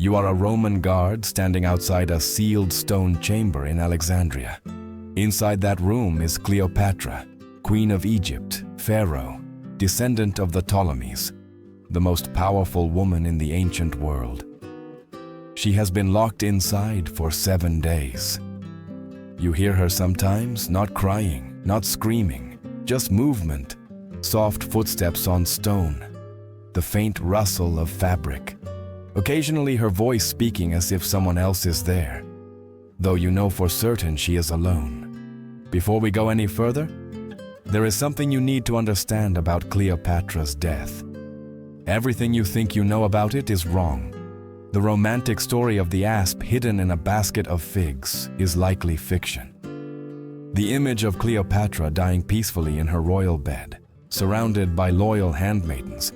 You are a Roman guard standing outside a sealed stone chamber in Alexandria. Inside that room is Cleopatra, Queen of Egypt, Pharaoh, descendant of the Ptolemies, the most powerful woman in the ancient world. She has been locked inside for 7 days. You hear her sometimes, not crying, not screaming, just movement, soft footsteps on stone, the faint rustle of fabric. Occasionally her voice speaking as if someone else is there, though you know for certain she is alone. Before we go any further, there is something you need to understand about Cleopatra's death. Everything you think you know about it is wrong. The romantic story of the asp hidden in a basket of figs is likely fiction. The image of Cleopatra dying peacefully in her royal bed, surrounded by loyal handmaidens,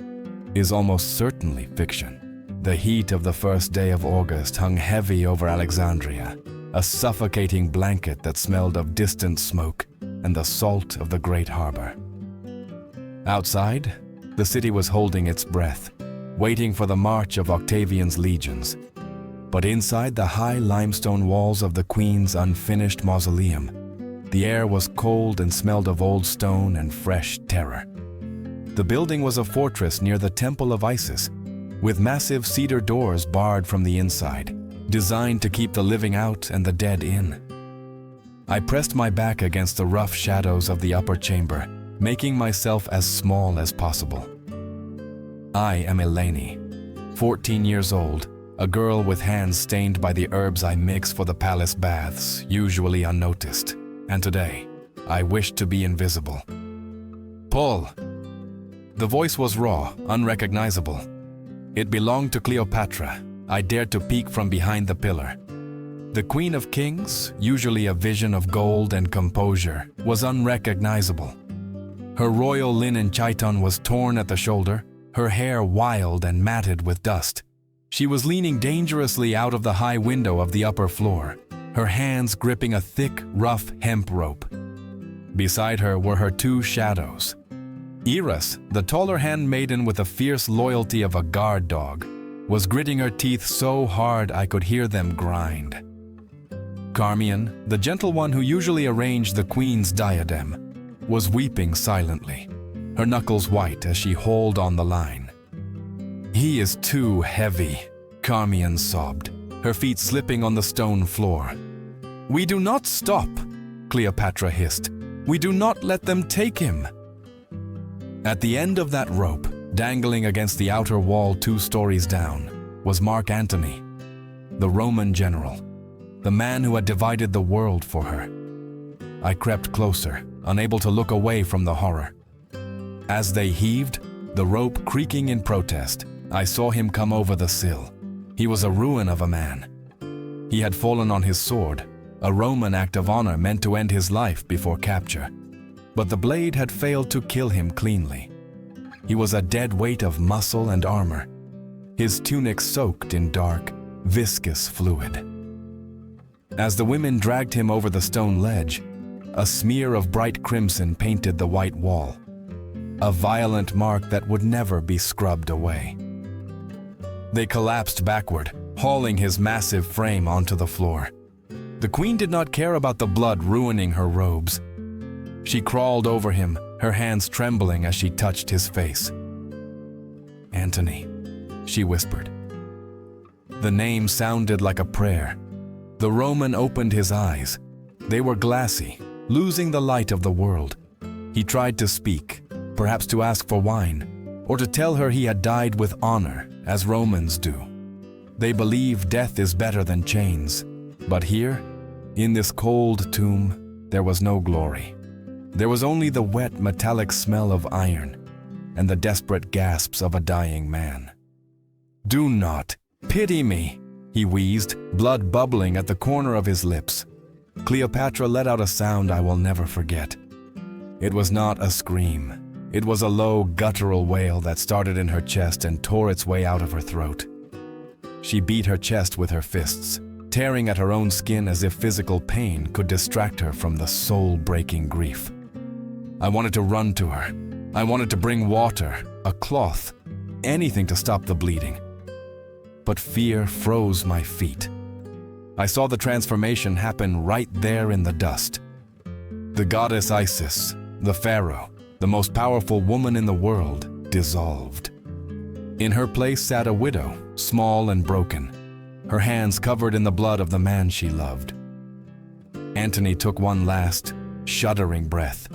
is almost certainly fiction. The heat of the first day of August hung heavy over Alexandria, a suffocating blanket that smelled of distant smoke and the salt of the great harbor. Outside, the city was holding its breath, waiting for the march of Octavian's legions. But inside the high limestone walls of the queen's unfinished mausoleum, the air was cold and smelled of old stone and fresh terror. The building was a fortress near the Temple of Isis, with massive cedar doors barred from the inside, designed to keep the living out and the dead in. I pressed my back against the rough shadows of the upper chamber, making myself as small as possible. I am Eleni, 14 years old, a girl with hands stained by the herbs I mix for the palace baths, usually unnoticed. And today, I wished to be invisible. Pull! The voice was raw, unrecognizable. It belonged to Cleopatra. I dared to peek from behind the pillar. The Queen of Kings, usually a vision of gold and composure, was unrecognizable. Her royal linen chiton was torn at the shoulder, her hair wild and matted with dust. She was leaning dangerously out of the high window of the upper floor, her hands gripping a thick, rough hemp rope. Beside her were her 2 shadows. Eris, the taller handmaiden with the fierce loyalty of a guard dog, was gritting her teeth so hard I could hear them grind. Carmian, the gentle one who usually arranged the queen's diadem, was weeping silently, her knuckles white as she hauled on the line. "He is too heavy," Carmian sobbed, her feet slipping on the stone floor. "We do not stop," Cleopatra hissed. "We do not let them take him." At the end of that rope, dangling against the outer wall 2 stories down, was Mark Antony, the Roman general, the man who had divided the world for her. I crept closer, unable to look away from the horror. As they heaved, the rope creaking in protest, I saw him come over the sill. He was a ruin of a man. He had fallen on his sword, a Roman act of honor meant to end his life before capture. But the blade had failed to kill him cleanly. He was a dead weight of muscle and armor, his tunic soaked in dark, viscous fluid. As the women dragged him over the stone ledge, a smear of bright crimson painted the white wall, a violent mark that would never be scrubbed away. They collapsed backward, hauling his massive frame onto the floor. The queen did not care about the blood ruining her robes. She crawled over him, her hands trembling as she touched his face. "Antony," she whispered. The name sounded like a prayer. The Roman opened his eyes. They were glassy, losing the light of the world. He tried to speak, perhaps to ask for wine, or to tell her he had died with honor, as Romans do. They believe death is better than chains. But here, in this cold tomb, there was no glory. There was only the wet, metallic smell of iron and the desperate gasps of a dying man. "Do not, pity me," he wheezed, blood bubbling at the corner of his lips. Cleopatra let out a sound I will never forget. It was not a scream. It was a low, guttural wail that started in her chest and tore its way out of her throat. She beat her chest with her fists, tearing at her own skin as if physical pain could distract her from the soul-breaking grief. I wanted to run to her. I wanted to bring water, a cloth, anything to stop the bleeding. but fear froze my feet. I saw the transformation happen right there in the dust. The goddess Isis, the Pharaoh, the most powerful woman in the world, dissolved. In her place sat a widow, small and broken, her hands covered in the blood of the man she loved. Antony took one last, shuddering breath,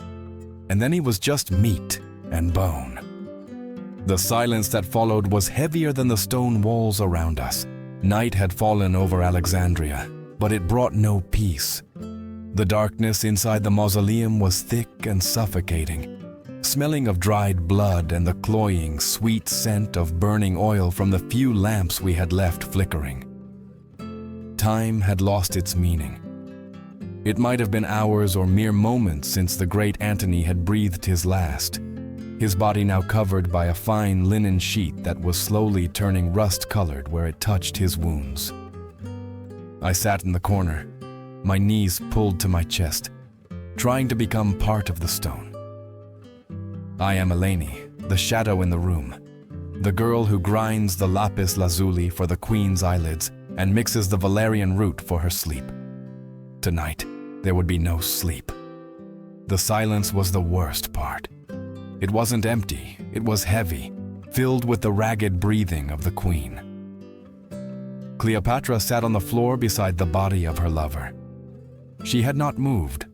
and then he was just meat and bone. The silence that followed was heavier than the stone walls around us. Night had fallen over Alexandria, but it brought no peace. The darkness inside the mausoleum was thick and suffocating, smelling of dried blood and the cloying, sweet scent of burning oil from the few lamps we had left flickering. Time had lost its meaning. It might have been hours or mere moments since the great Antony had breathed his last, his body now covered by a fine linen sheet that was slowly turning rust-colored where it touched his wounds. I sat in the corner, my knees pulled to my chest, trying to become part of the stone. I am Eleni, the shadow in the room, the girl who grinds the lapis lazuli for the queen's eyelids and mixes the valerian root for her sleep. Tonight, there would be no sleep. The silence was the worst part. It wasn't empty, it was heavy, filled with the ragged breathing of the queen. Cleopatra sat on the floor beside the body of her lover. She had not moved.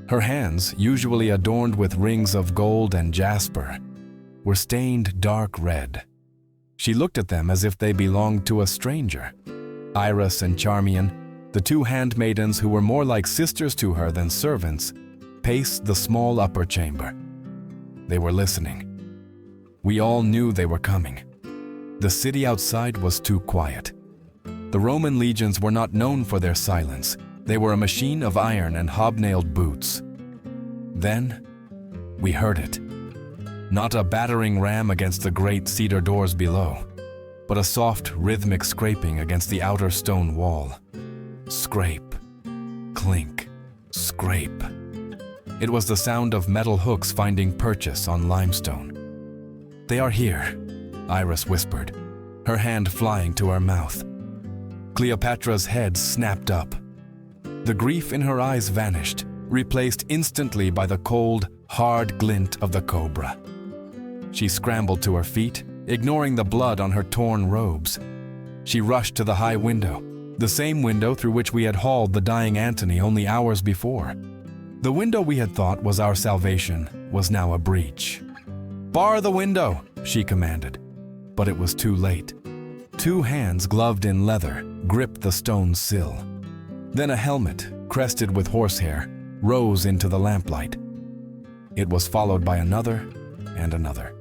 Her hands, usually adorned with rings of gold and jasper, were stained dark red. She looked at them as if they belonged to a stranger. Iris and Charmian, the two handmaidens who were more like sisters to her than servants, paced the small upper chamber. They were listening. We all knew they were coming. The city outside was too quiet. The Roman legions were not known for their silence. They were a machine of iron and hobnailed boots. Then, we heard it. Not a battering ram against the great cedar doors below, but a soft, rhythmic scraping against the outer stone wall. Scrape, clink, scrape. It was the sound of metal hooks finding purchase on limestone. "They are here," Iris whispered, her hand flying to her mouth. Cleopatra's head snapped up. The grief in her eyes vanished, replaced instantly by the cold, hard glint of the cobra. She scrambled to her feet, ignoring the blood on her torn robes. She rushed to the high window, the same window through which we had hauled the dying Antony only hours before. The window we had thought was our salvation was now a breach. "Bar the window," she commanded, but it was too late. Two hands gloved in leather gripped the stone sill. Then a helmet, crested with horsehair, rose into the lamplight. It was followed by another and another.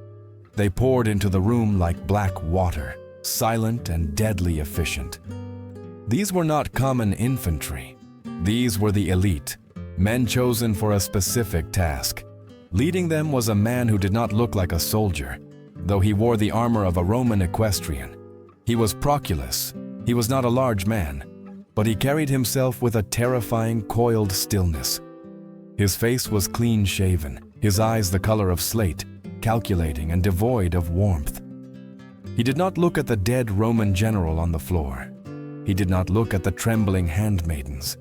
They poured into the room like black water, silent and deadly efficient. These were not common infantry. These were the elite, men chosen for a specific task. Leading them was a man who did not look like a soldier, though he wore the armor of a Roman equestrian. He was Proculus. He was not a large man, but he carried himself with a terrifying, coiled stillness. His face was clean-shaven, his eyes the color of slate, calculating and devoid of warmth. He did not look at the dead Roman general on the floor. He did not look at the trembling handmaidens.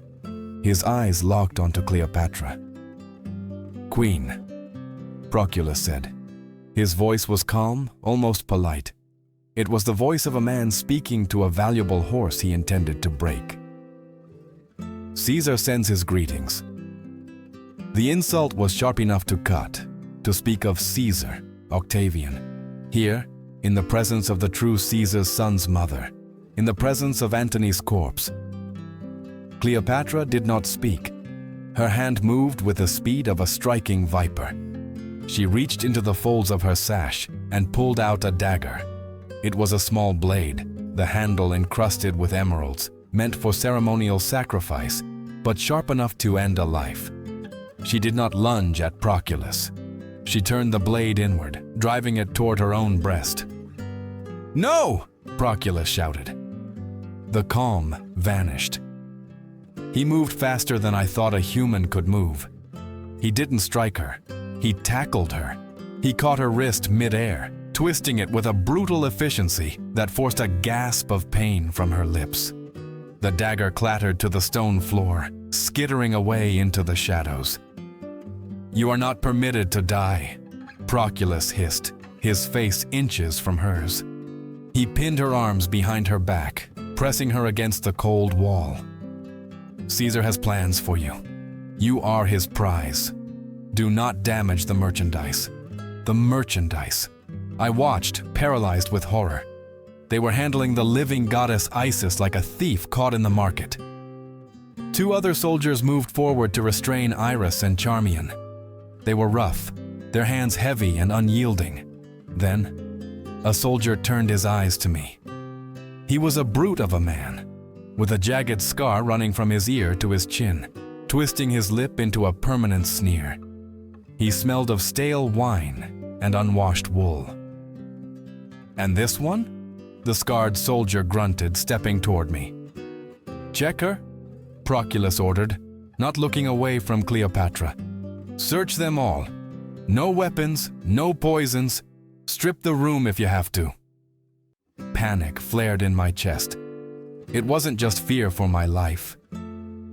His eyes locked onto Cleopatra. "Queen," Proculus said. His voice was calm, almost polite. It was the voice of a man speaking to a valuable horse he intended to break. "Caesar sends his greetings." The insult was sharp enough to cut, to speak of Caesar, Octavian. Here, in the presence of the true Caesar's son's mother, in the presence of Antony's corpse. Cleopatra did not speak. Her hand moved with the speed of a striking viper. She reached into the folds of her sash and pulled out a dagger. It was a small blade, the handle encrusted with emeralds, meant for ceremonial sacrifice, but sharp enough to end a life. She did not lunge at Proculus. She turned the blade inward, driving it toward her own breast. "No!" Proculus shouted. The calm vanished. He moved faster than I thought a human could move. He didn't strike her. He tackled her. He caught her wrist mid-air, twisting it with a brutal efficiency that forced a gasp of pain from her lips. The dagger clattered to the stone floor, skittering away into the shadows. "You are not permitted to die," Proculus hissed, his face inches from hers. He pinned her arms behind her back, pressing her against the cold wall. "Caesar has plans for you. You are his prize. Do not damage the merchandise." The merchandise. I watched, paralyzed with horror. They were handling the living goddess Isis like a thief caught in the market. 2 other soldiers moved forward to restrain Iris and Charmian. They were rough, their hands heavy and unyielding. Then, a soldier turned his eyes to me. He was a brute of a man, with a jagged scar running from his ear to his chin, twisting his lip into a permanent sneer. He smelled of stale wine and unwashed wool. "And this one?" the scarred soldier grunted, stepping toward me. "Check her," Proculus ordered, not looking away from Cleopatra. "Search them all. No weapons, no poisons. Strip the room if you have to." Panic flared in my chest. It wasn't just fear for my life.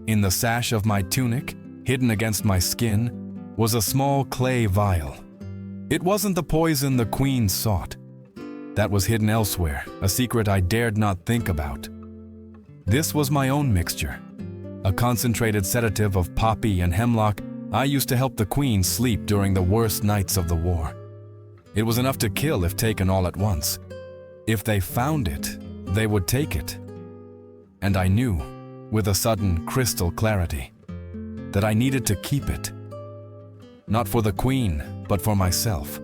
In the sash of my tunic, hidden against my skin, was a small clay vial. It wasn't the poison the queen sought. That was hidden elsewhere, a secret I dared not think about. This was my own mixture, a concentrated sedative of poppy and hemlock I used to help the queen sleep during the worst nights of the war. It was enough to kill if taken all at once. If they found it, they would take it. And I knew, with a sudden crystal clarity, that I needed to keep it. Not for the queen, but for myself.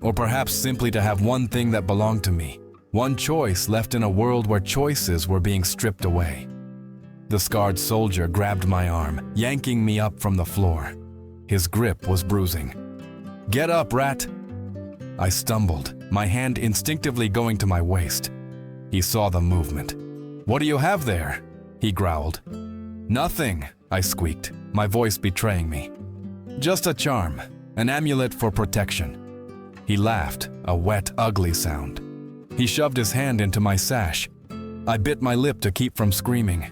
Or perhaps simply to have one thing that belonged to me, one choice left in a world where choices were being stripped away. The scarred soldier grabbed my arm, yanking me up from the floor. His grip was bruising. "Get up, rat!" I stumbled, my hand instinctively going to my waist. He saw the movement. "What do you have there?" he growled. "Nothing," I squeaked, my voice betraying me. "Just a charm, an amulet for protection." He laughed, a wet, ugly sound. He shoved his hand into my sash. I bit my lip to keep from screaming.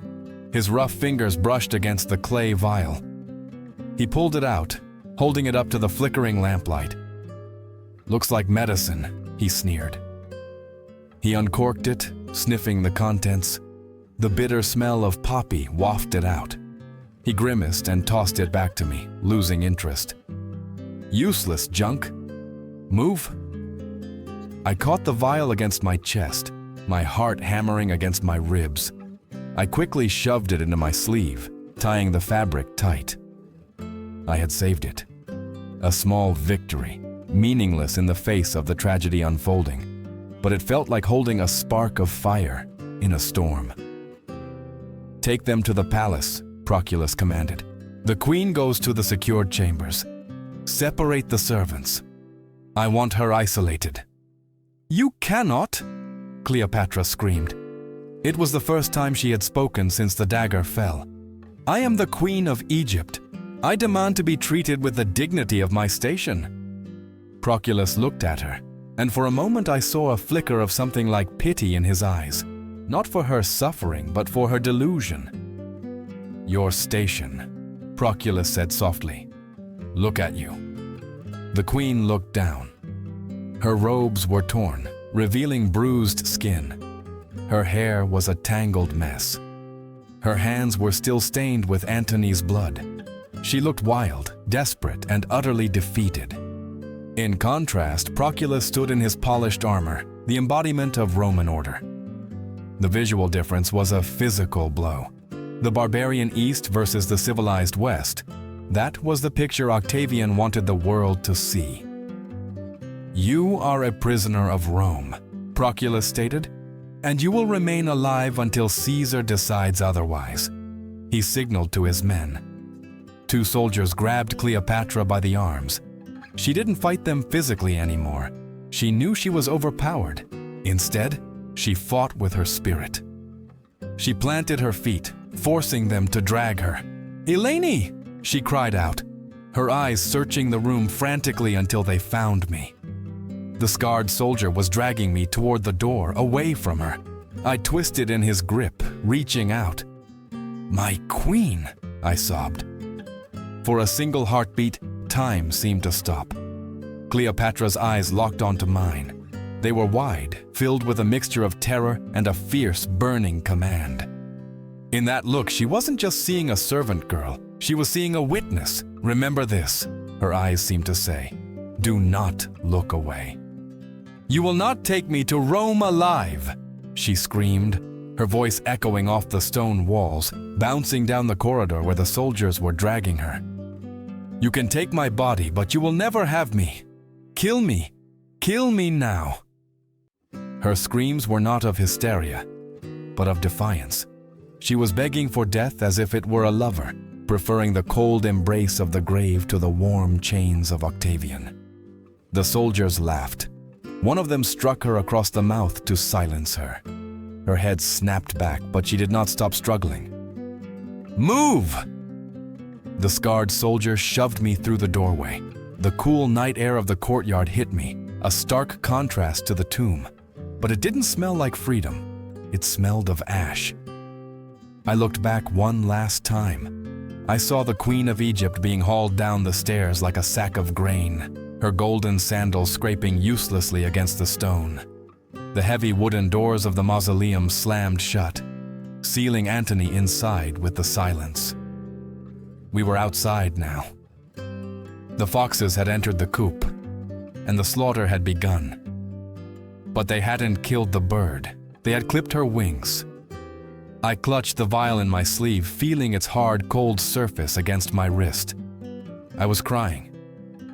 His rough fingers brushed against the clay vial. He pulled it out, holding it up to the flickering lamplight. "Looks like medicine," he sneered. He uncorked it, sniffing the contents. The bitter smell of poppy wafted out. He grimaced and tossed it back to me, losing interest. "Useless junk. Move." I caught the vial against my chest, my heart hammering against my ribs. I quickly shoved it into my sleeve, tying the fabric tight. I had saved it. A small victory, meaningless in the face of the tragedy unfolding, but it felt like holding a spark of fire in a storm. "Take them to the palace," Proculus commanded. "The queen goes to the secured chambers. Separate the servants. I want her isolated." "You cannot!" Cleopatra screamed. It was the first time she had spoken since the dagger fell. "I am the Queen of Egypt. I demand to be treated with the dignity of my station." Proculus looked at her, and for a moment I saw a flicker of something like pity in his eyes, not for her suffering, but for her delusion. "Your station," Proculus said softly. "Look at you." The queen looked down. Her robes were torn, revealing bruised skin. Her hair was a tangled mess. Her hands were still stained with Antony's blood. She looked wild, desperate, and utterly defeated. In contrast, Proculus stood in his polished armor, the embodiment of Roman order. The visual difference was a physical blow. The barbarian East versus the civilized West. That was the picture Octavian wanted the world to see. "You are a prisoner of Rome," Proculus stated, "and you will remain alive until Caesar decides otherwise." He signaled to his men. 2 soldiers grabbed Cleopatra by the arms. She didn't fight them physically anymore. She knew she was overpowered. Instead, she fought with her spirit. She planted her feet, forcing them to drag her. "Eleni!" she cried out, her eyes searching the room frantically until they found me. The scarred soldier was dragging me toward the door, away from her. I twisted in his grip, reaching out. "My queen," I sobbed. For a single heartbeat, time seemed to stop. Cleopatra's eyes locked onto mine. They were wide, filled with a mixture of terror and a fierce, burning command. In that look, she wasn't just seeing a servant girl. She was seeing a witness. "Remember this," her eyes seemed to say. "Do not look away." "You will not take me to Rome alive," she screamed, her voice echoing off the stone walls, bouncing down the corridor where the soldiers were dragging her. "You can take my body, but you will never have me. Kill me. Kill me now." Her screams were not of hysteria, but of defiance. She was begging for death as if it were a lover, preferring the cold embrace of the grave to the warm chains of Octavian. The soldiers laughed. One of them struck her across the mouth to silence her. Her head snapped back, but she did not stop struggling. "Move!" The scarred soldier shoved me through the doorway. The cool night air of the courtyard hit me, a stark contrast to the tomb. But it didn't smell like freedom. It smelled of ash. I looked back one last time. I saw the Queen of Egypt being hauled down the stairs like a sack of grain, her golden sandals scraping uselessly against the stone. The heavy wooden doors of the mausoleum slammed shut, sealing Antony inside with the silence. We were outside now. The foxes had entered the coop, and the slaughter had begun. But they hadn't killed the bird. They had clipped her wings. I clutched the vial in my sleeve, feeling its hard, cold surface against my wrist. I was crying,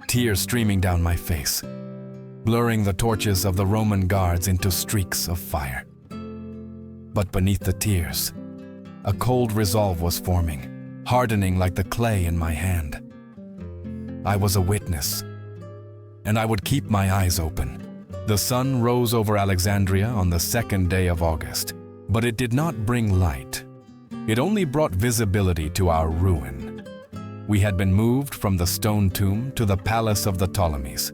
tears streaming down my face, blurring the torches of the Roman guards into streaks of fire. But beneath the tears, a cold resolve was forming, hardening like the clay in my hand. I was a witness, and I would keep my eyes open. The sun rose over Alexandria on the 2nd day of August, but it did not bring light. It only brought visibility to our ruin. We had been moved from the stone tomb to the palace of the Ptolemies.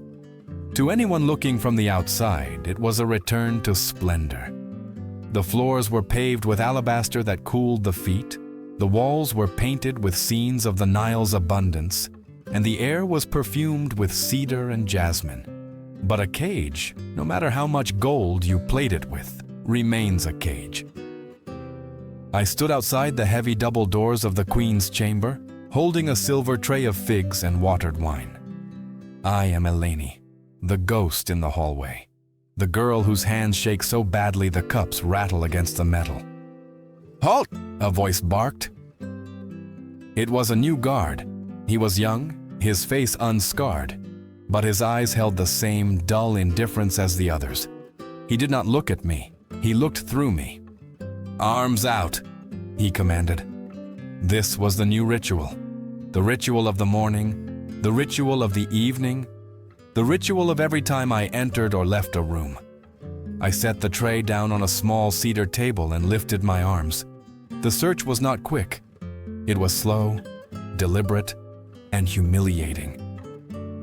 To anyone looking from the outside, it was a return to splendor. The floors were paved with alabaster that cooled the feet, the walls were painted with scenes of the Nile's abundance, and the air was perfumed with cedar and jasmine. But a cage, no matter how much gold you plate it with, remains a cage. I stood outside the heavy double doors of the Queen's chamber, holding a silver tray of figs and watered wine. I am Eleni, the ghost in the hallway, the girl whose hands shake so badly the cups rattle against the metal. "Halt!" a voice barked. It was a new guard. He was young, his face unscarred, but his eyes held the same dull indifference as the others. He did not look at me. He looked through me. "Arms out," he commanded. This was the new ritual. The ritual of the morning, the ritual of the evening, the ritual of every time I entered or left a room. I set the tray down on a small cedar table and lifted my arms. The search was not quick. It was slow, deliberate, and humiliating.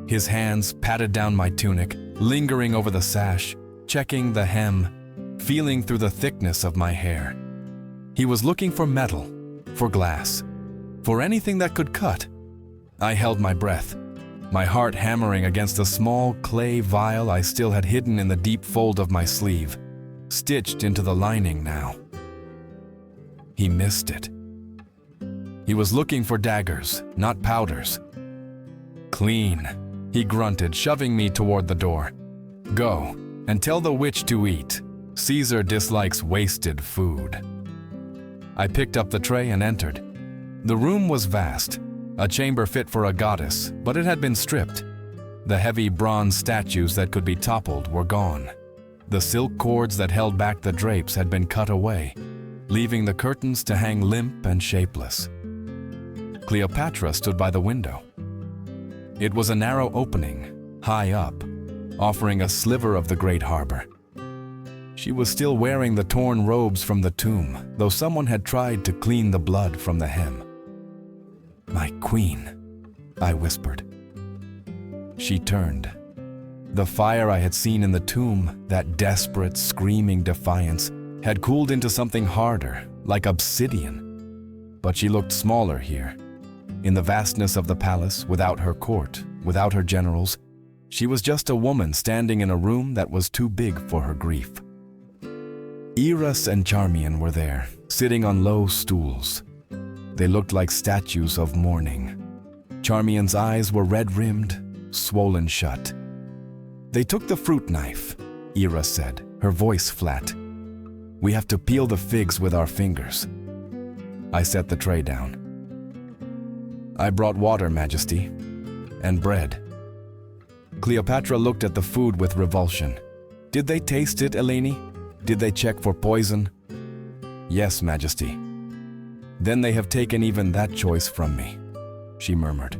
His hands patted down my tunic, lingering over the sash, checking the hem, feeling through the thickness of my hair. He was looking for metal, for glass, for anything that could cut. I held my breath, my heart hammering against a small clay vial I still had hidden in the deep fold of my sleeve, stitched into the lining now. He missed it. He was looking for daggers, not powders. "Clean," he grunted, shoving me toward the door. "Go, and tell the witch to eat. Caesar dislikes wasted food." I picked up the tray and entered. The room was vast, a chamber fit for a goddess, but it had been stripped. The heavy bronze statues that could be toppled were gone. The silk cords that held back the drapes had been cut away, leaving the curtains to hang limp and shapeless. Cleopatra stood by the window. It was a narrow opening, high up, offering a sliver of the great harbor. She was still wearing the torn robes from the tomb, though someone had tried to clean the blood from the hem. "My queen," I whispered. She turned. The fire I had seen in the tomb, that desperate, screaming defiance, had cooled into something harder, like obsidian. But she looked smaller here. In the vastness of the palace, without her court, without her generals, she was just a woman standing in a room that was too big for her grief. Eros and Charmian were there, sitting on low stools. They looked like statues of mourning. Charmian's eyes were red-rimmed, swollen shut. "They took the fruit knife," Eros said, her voice flat. "We have to peel the figs with our fingers." I set the tray down. "I brought water, Majesty, and bread." Cleopatra looked at the food with revulsion. "Did they taste it, Eleni? Did they check for poison?" "Yes, Majesty." "Then they have taken even that choice from me," she murmured.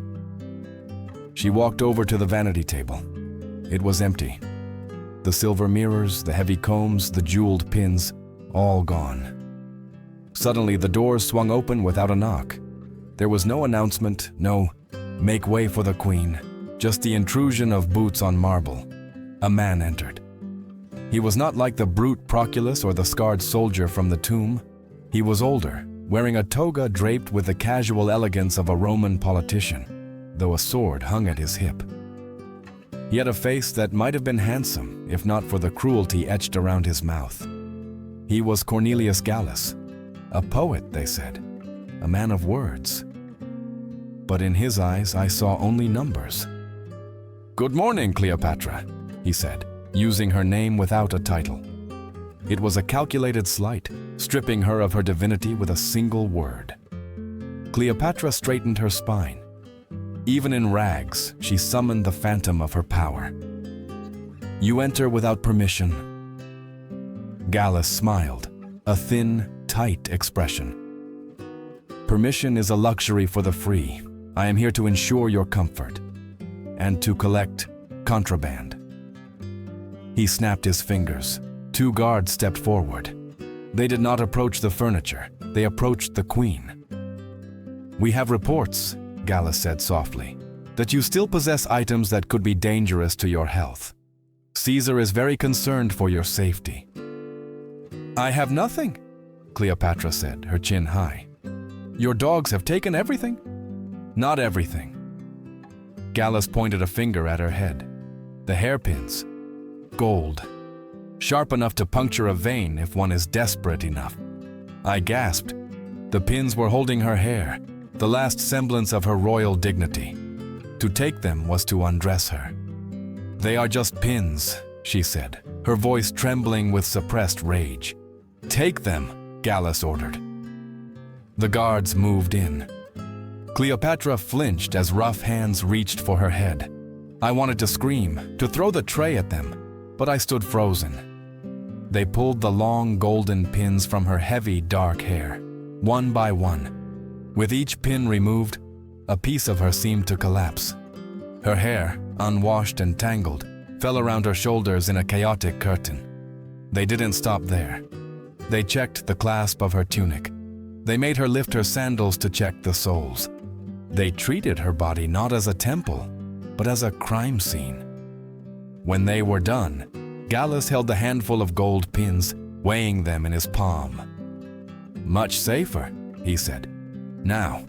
She walked over to the vanity table. It was empty. The silver mirrors, the heavy combs, the jeweled pins, all gone. Suddenly, the doors swung open without a knock. There was no announcement, no "make way for the queen," just the intrusion of boots on marble. A man entered. He was not like the brute Proculus or the scarred soldier from the tomb. He was older, wearing a toga draped with the casual elegance of a Roman politician, though a sword hung at his hip. He had a face that might have been handsome, if not for the cruelty etched around his mouth. He was Cornelius Gallus, a poet, they said, a man of words. But in his eyes, I saw only numbers. "Good morning, Cleopatra," he said, using her name without a title. It was a calculated slight, stripping her of her divinity with a single word. Cleopatra straightened her spine. Even in rags, she summoned the phantom of her power. "You enter without permission." Gallus smiled, a thin, tight expression. "Permission is a luxury for the free. I am here to ensure your comfort and to collect contraband." He snapped his fingers. 2 guards stepped forward. They did not approach the furniture. They approached the queen. "We have reports," Gallus said softly, "that you still possess items that could be dangerous to your health. Caesar is very concerned for your safety." "I have nothing," Cleopatra said, her chin high. "Your dogs have taken everything." "Not everything." Gallus pointed a finger at her head. "The hairpins. Gold. Sharp enough to puncture a vein if one is desperate enough." I gasped. The pins were holding her hair, the last semblance of her royal dignity. To take them was to undress her. "They are just pins," she said, her voice trembling with suppressed rage. "Take them," Gallus ordered. The guards moved in. Cleopatra flinched as rough hands reached for her head. I wanted to scream, to throw the tray at them, but I stood frozen. They pulled the long golden pins from her heavy dark hair, one by one. With each pin removed, a piece of her seemed to collapse. Her hair, unwashed and tangled, fell around her shoulders in a chaotic curtain. They didn't stop there. They checked the clasp of her tunic. They made her lift her sandals to check the soles. They treated her body not as a temple, but as a crime scene. When they were done, Gallus held the handful of gold pins, weighing them in his palm. "Much safer," he said. "Now,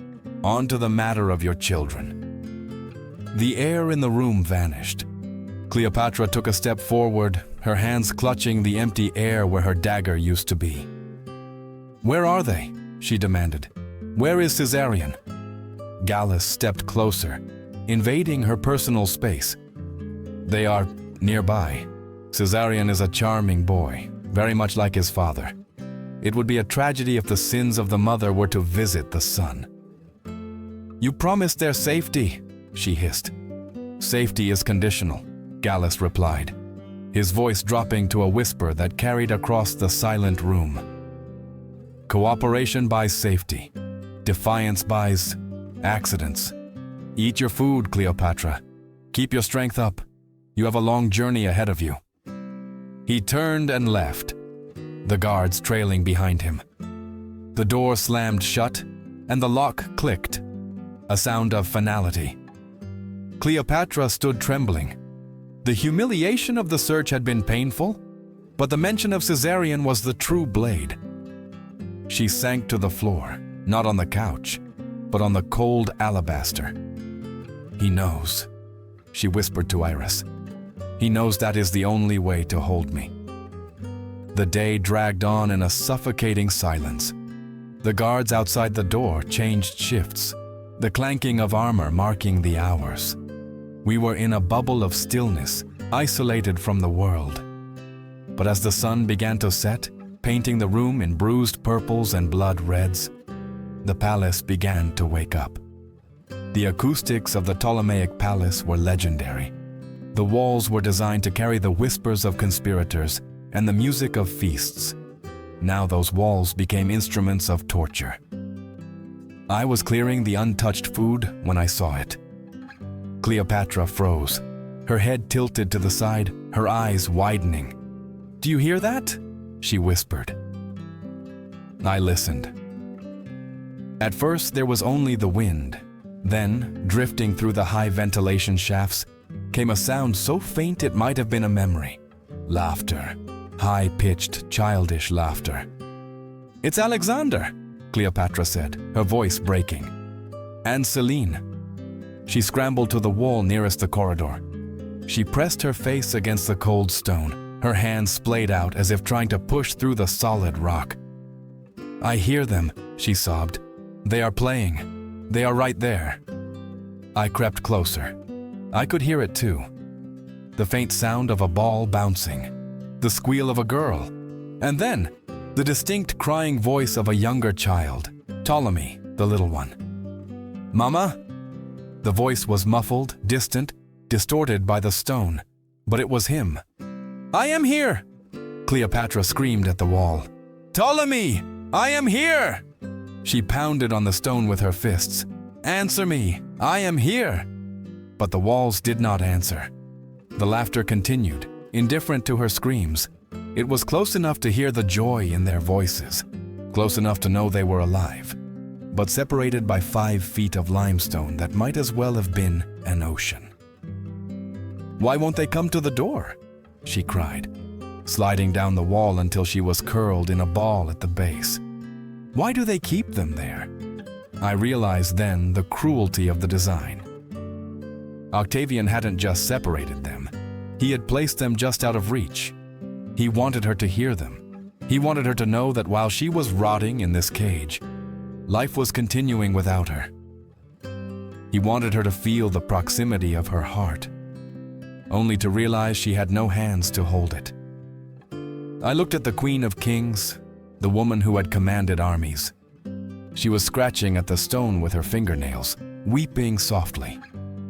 on to the matter of your children." The air in the room vanished. Cleopatra took a step forward, her hands clutching the empty air where her dagger used to be. "Where are they?" she demanded. "Where is Caesarion?" Gallus stepped closer, invading her personal space. "They are nearby. Caesarion is a charming boy, very much like his father. It would be a tragedy if the sins of the mother were to visit the son." "You promised their safety," she hissed. "Safety is conditional," Gallus replied, his voice dropping to a whisper that carried across the silent room. "Cooperation buys safety. Defiance buys accidents. Eat your food, Cleopatra. Keep your strength up. You have a long journey ahead of you." He turned and left, the guards trailing behind him. The door slammed shut, and the lock clicked, a sound of finality. Cleopatra stood trembling. The humiliation of the search had been painful, but the mention of Caesarion was the true blade. She sank to the floor, not on the couch, but on the cold alabaster. "He knows," she whispered to Iris. "He knows that is the only way to hold me." The day dragged on in a suffocating silence. The guards outside the door changed shifts, the clanking of armor marking the hours. We were in a bubble of stillness, isolated from the world. But as the sun began to set, painting the room in bruised purples and blood reds, the palace began to wake up. The acoustics of the Ptolemaic palace were legendary. The walls were designed to carry the whispers of conspirators and the music of feasts. Now those walls became instruments of torture. I was clearing the untouched food when I saw it. Cleopatra froze, her head tilted to the side, her eyes widening. "Do you hear that?" she whispered. I listened. At first there was only the wind. Then, drifting through the high ventilation shafts, came a sound so faint it might have been a memory. Laughter. High-pitched, childish laughter. "It's Alexander," Cleopatra said, her voice breaking. "And Selene." She scrambled to the wall nearest the corridor. She pressed her face against the cold stone, her hands splayed out as if trying to push through the solid rock. "I hear them," she sobbed. "They are playing. They are right there." I crept closer. I could hear it too. The faint sound of a ball bouncing. The squeal of a girl. And then, the distinct crying voice of a younger child, Ptolemy, the little one. "Mama?" The voice was muffled, distant, distorted by the stone, but it was him. "I am here!" Cleopatra screamed at the wall. "Ptolemy! I am here!" She pounded on the stone with her fists. "Answer me! I am here!" But the walls did not answer. The laughter continued, indifferent to her screams. It was close enough to hear the joy in their voices, close enough to know they were alive, but separated by 5 feet of limestone that might as well have been an ocean. "Why won't they come to the door?" she cried, sliding down the wall until she was curled in a ball at the base. "Why do they keep them there?" I realized then the cruelty of the design. Octavian hadn't just separated them. He had placed them just out of reach. He wanted her to hear them. He wanted her to know that while she was rotting in this cage, life was continuing without her. He wanted her to feel the proximity of her heart, only to realize she had no hands to hold it. I looked at the Queen of Kings, the woman who had commanded armies. She was scratching at the stone with her fingernails, weeping softly,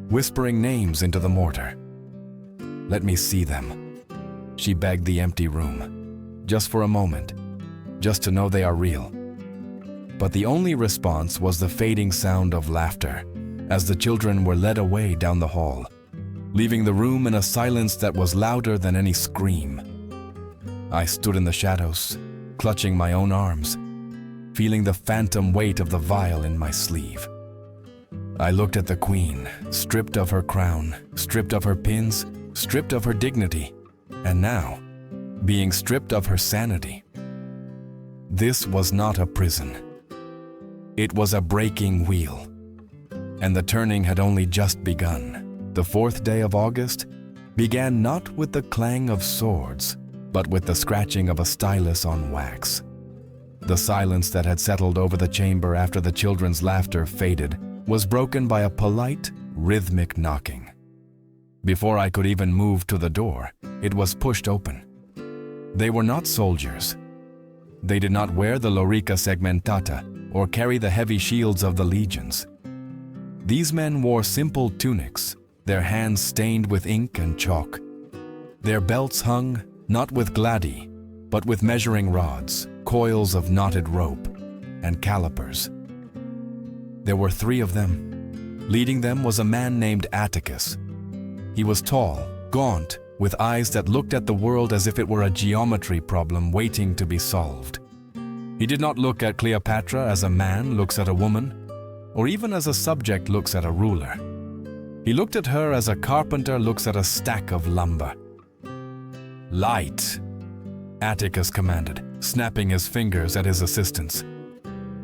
whispering names into the mortar. "Let me see them," she begged the empty room, just for a moment, just to know they are real. But the only response was the fading sound of laughter as the children were led away down the hall, leaving the room in a silence that was louder than any scream. I stood in the shadows, clutching my own arms, feeling the phantom weight of the vial in my sleeve. I looked at the queen, stripped of her crown, stripped of her pins, stripped of her dignity, and now, being stripped of her sanity. This was not a prison. It was a breaking wheel, and the turning had only just begun. The 4th day of August began not with the clang of swords, but with the scratching of a stylus on wax. The silence that had settled over the chamber after the children's laughter faded was broken by a polite, rhythmic knocking. Before I could even move to the door, it was pushed open. They were not soldiers. They did not wear the lorica segmentata or carry the heavy shields of the legions. These men wore simple tunics, their hands stained with ink and chalk. Their belts hung not with gladi, but with measuring rods, coils of knotted rope, and calipers. There were 3 of them. Leading them was a man named Atticus. He was tall, gaunt, with eyes that looked at the world as if it were a geometry problem waiting to be solved. He did not look at Cleopatra as a man looks at a woman, or even as a subject looks at a ruler. He looked at her as a carpenter looks at a stack of lumber. "Light," Atticus commanded, snapping his fingers at his assistants.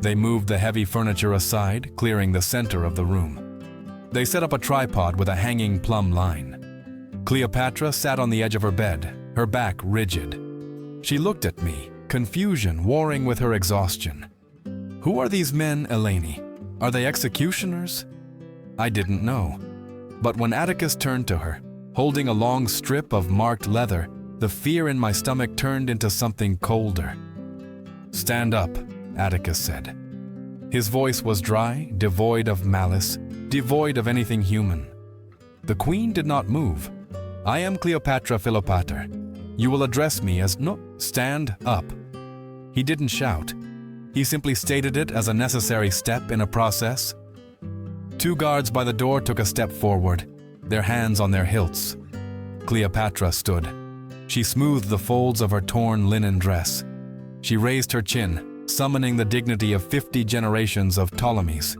They moved the heavy furniture aside, clearing the center of the room. They set up a tripod with a hanging plumb line. Cleopatra sat on the edge of her bed, her back rigid. She looked at me, confusion warring with her exhaustion. "Who are these men, Eleni? Are they executioners?" I didn't know. But when Atticus turned to her, holding a long strip of marked leather, the fear in my stomach turned into something colder. "Stand up," Atticus said. His voice was dry, devoid of malice, devoid of anything human. The queen did not move. "I am Cleopatra Philopater. You will address me as no, stand up." He didn't shout. He simply stated it as a necessary step in a process. Two guards by the door took a step forward, their hands on their hilts. Cleopatra stood. She smoothed the folds of her torn linen dress. She raised her chin, summoning the dignity of 50 generations of Ptolemies.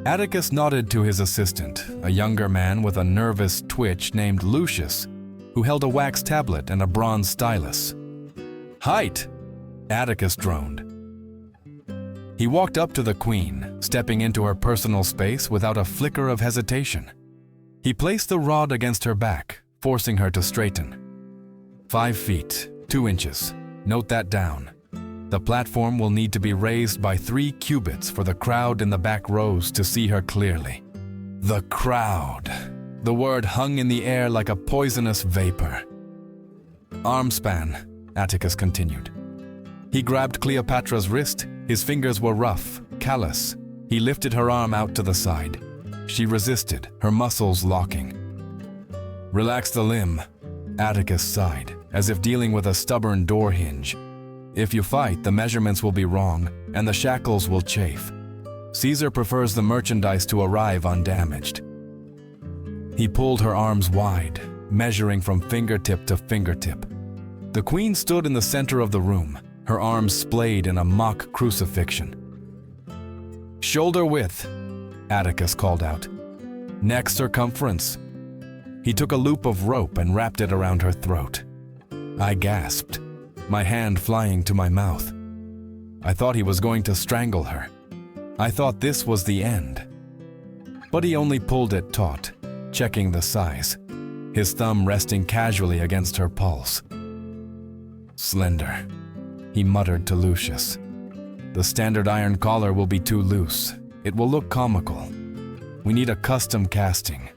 Atticus nodded to his assistant, a younger man with a nervous twitch named Lucius, who held a wax tablet and a bronze stylus. "Height!" Atticus droned. He walked up to the queen, stepping into her personal space without a flicker of hesitation. He placed the rod against her back, forcing her to straighten. 5 feet, 2 inches. Note that down. The platform will need to be raised by 3 cubits for the crowd in the back rows to see her clearly. The crowd. The word hung in the air like a poisonous vapor. "Arm span," Atticus continued. He grabbed Cleopatra's wrist. His fingers were rough, callous. He lifted her arm out to the side. She resisted, her muscles locking. "Relax the limb," Atticus sighed, as if dealing with a stubborn door hinge. "If you fight, the measurements will be wrong, and the shackles will chafe. Caesar prefers the merchandise to arrive undamaged." He pulled her arms wide, measuring from fingertip to fingertip. The queen stood in the center of the room, her arms splayed in a mock crucifixion. "Shoulder width," Atticus called out. "Neck circumference." He took a loop of rope and wrapped it around her throat. I gasped, my hand flying to my mouth. I thought he was going to strangle her. I thought this was the end. But he only pulled it taut, checking the size, his thumb resting casually against her pulse. "Slender," he muttered to Lucius. "The standard iron collar will be too loose. It will look comical. We need a custom casting.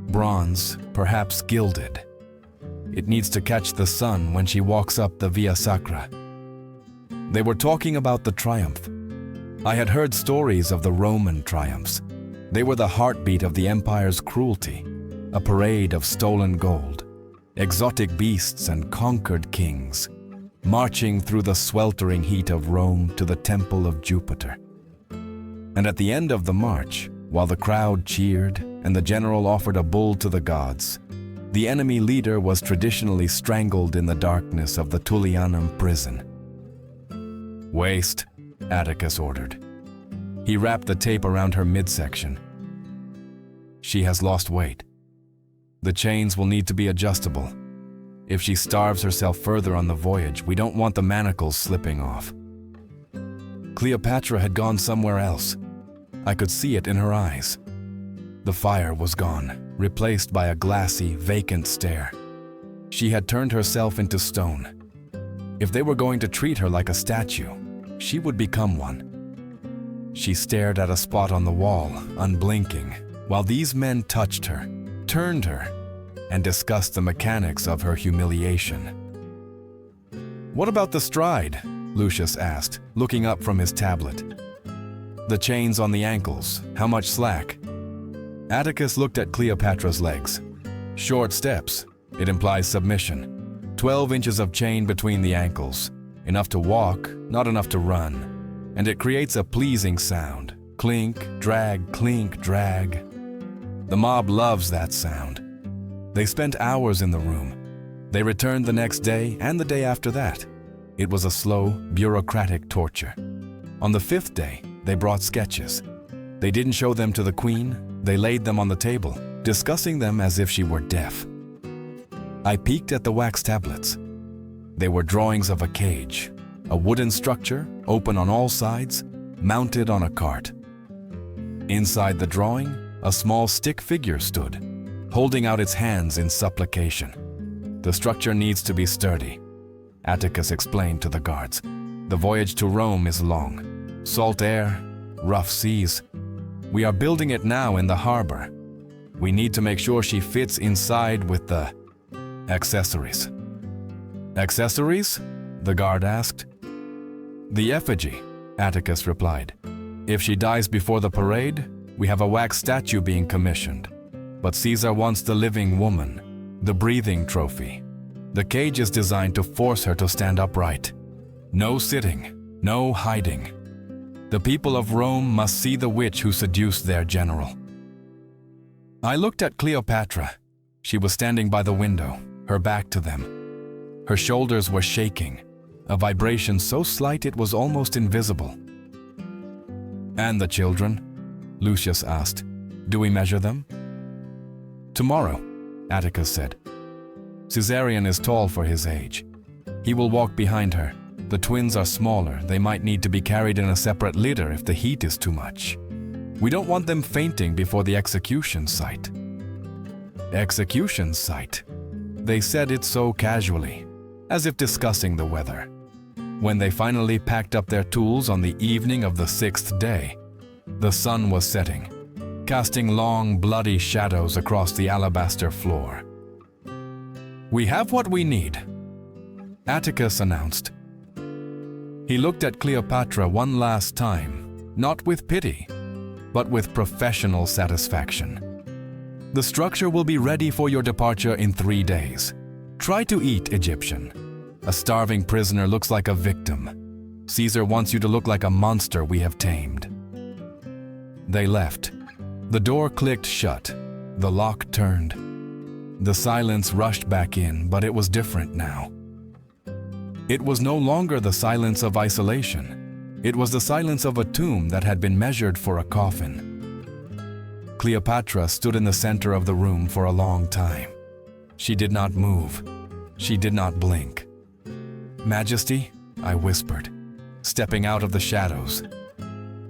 Bronze, perhaps gilded. It needs to catch the sun when she walks up the Via Sacra." They were talking about the triumph. I had heard stories of the Roman triumphs. They were the heartbeat of the empire's cruelty, a parade of stolen gold, exotic beasts and conquered kings, marching through the sweltering heat of Rome to the temple of Jupiter. And at the end of the march, while the crowd cheered and the general offered a bull to the gods, the enemy leader was traditionally strangled in the darkness of the Tullianum prison. "Waist," Atticus ordered. He wrapped the tape around her midsection. "She has lost weight. The chains will need to be adjustable. If she starves herself further on the voyage, we don't want the manacles slipping off." Cleopatra had gone somewhere else. I could see it in her eyes. The fire was gone, replaced by a glassy, vacant stare. She had turned herself into stone. If they were going to treat her like a statue, she would become one. She stared at a spot on the wall, unblinking, while these men touched her, turned her, and discussed the mechanics of her humiliation. "What about the stride?" Lucius asked, looking up from his tablet. "The chains on the ankles, how much slack?" Atticus looked at Cleopatra's legs. "Short steps. It implies submission. 12 inches of chain between the ankles. Enough to walk, not enough to run. And it creates a pleasing sound. Clink, drag, clink, drag. The mob loves that sound. They spent hours in the room. They returned the next day and the day after that. It was a slow, bureaucratic torture. On the 5th day, they brought sketches. They didn't show them to the queen. They laid them on the table. discussing them as if she were deaf. I peeked at the wax tablets. They were drawings of a cage, a wooden structure, open on all sides, mounted on a cart. Inside the drawing, a small stick figure stood, holding out its hands in supplication. The structure needs to be sturdy, Atticus explained to the guards. The voyage to Rome is long. Salt air, rough seas. We are building it now in the harbor. We need to make sure she fits inside with the accessories. Accessories? The guard asked. The effigy, Atticus replied. If she dies before the parade, we have a wax statue being commissioned. But Caesar wants the living woman, the breathing trophy. The cage is designed to force her to stand upright. No sitting, no hiding. The people of Rome must see the witch who seduced their general. I looked at Cleopatra. She was standing by the window, her back to them. Her shoulders were shaking, a vibration so slight it was almost invisible. And the children? Lucius asked. Do we measure them? Tomorrow, Atticus said. Caesarion is tall for his age. He will walk behind her. The twins are smaller. They might need to be carried in a separate litter if the heat is too much. We don't want them fainting before the execution site. Execution site? They said it so casually, as if discussing the weather. When they finally packed up their tools on the evening of the 6th day, the sun was setting, casting long, bloody shadows across the alabaster floor. We have what we need, Atticus announced. He looked at Cleopatra one last time, not with pity, but with professional satisfaction. The structure will be ready for your departure in 3 days. Try to eat Egyptian. A starving prisoner looks like a victim. Caesar wants you to look like a monster we have tamed. They left. The door clicked shut. The lock turned. The silence rushed back in, but it was different now. It was no longer the silence of isolation. It was the silence of a tomb that had been measured for a coffin. Cleopatra stood in the center of the room for a long time. She did not move. She did not blink. Majesty, I whispered, stepping out of the shadows.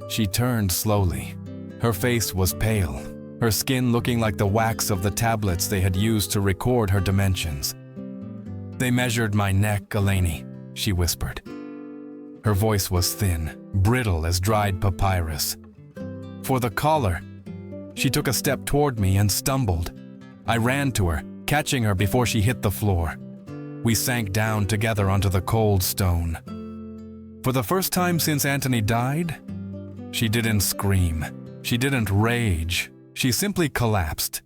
She turned slowly. Her face was pale, her skin looking like the wax of the tablets they had used to record her dimensions. They measured my neck, Eleni, she whispered. Her voice was thin, brittle as dried papyrus. For the collar. She took a step toward me and stumbled. I ran to her, catching her before she hit the floor. We sank down together onto the cold stone. For the first time since Antony died, she didn't scream. She didn't rage. She simply collapsed.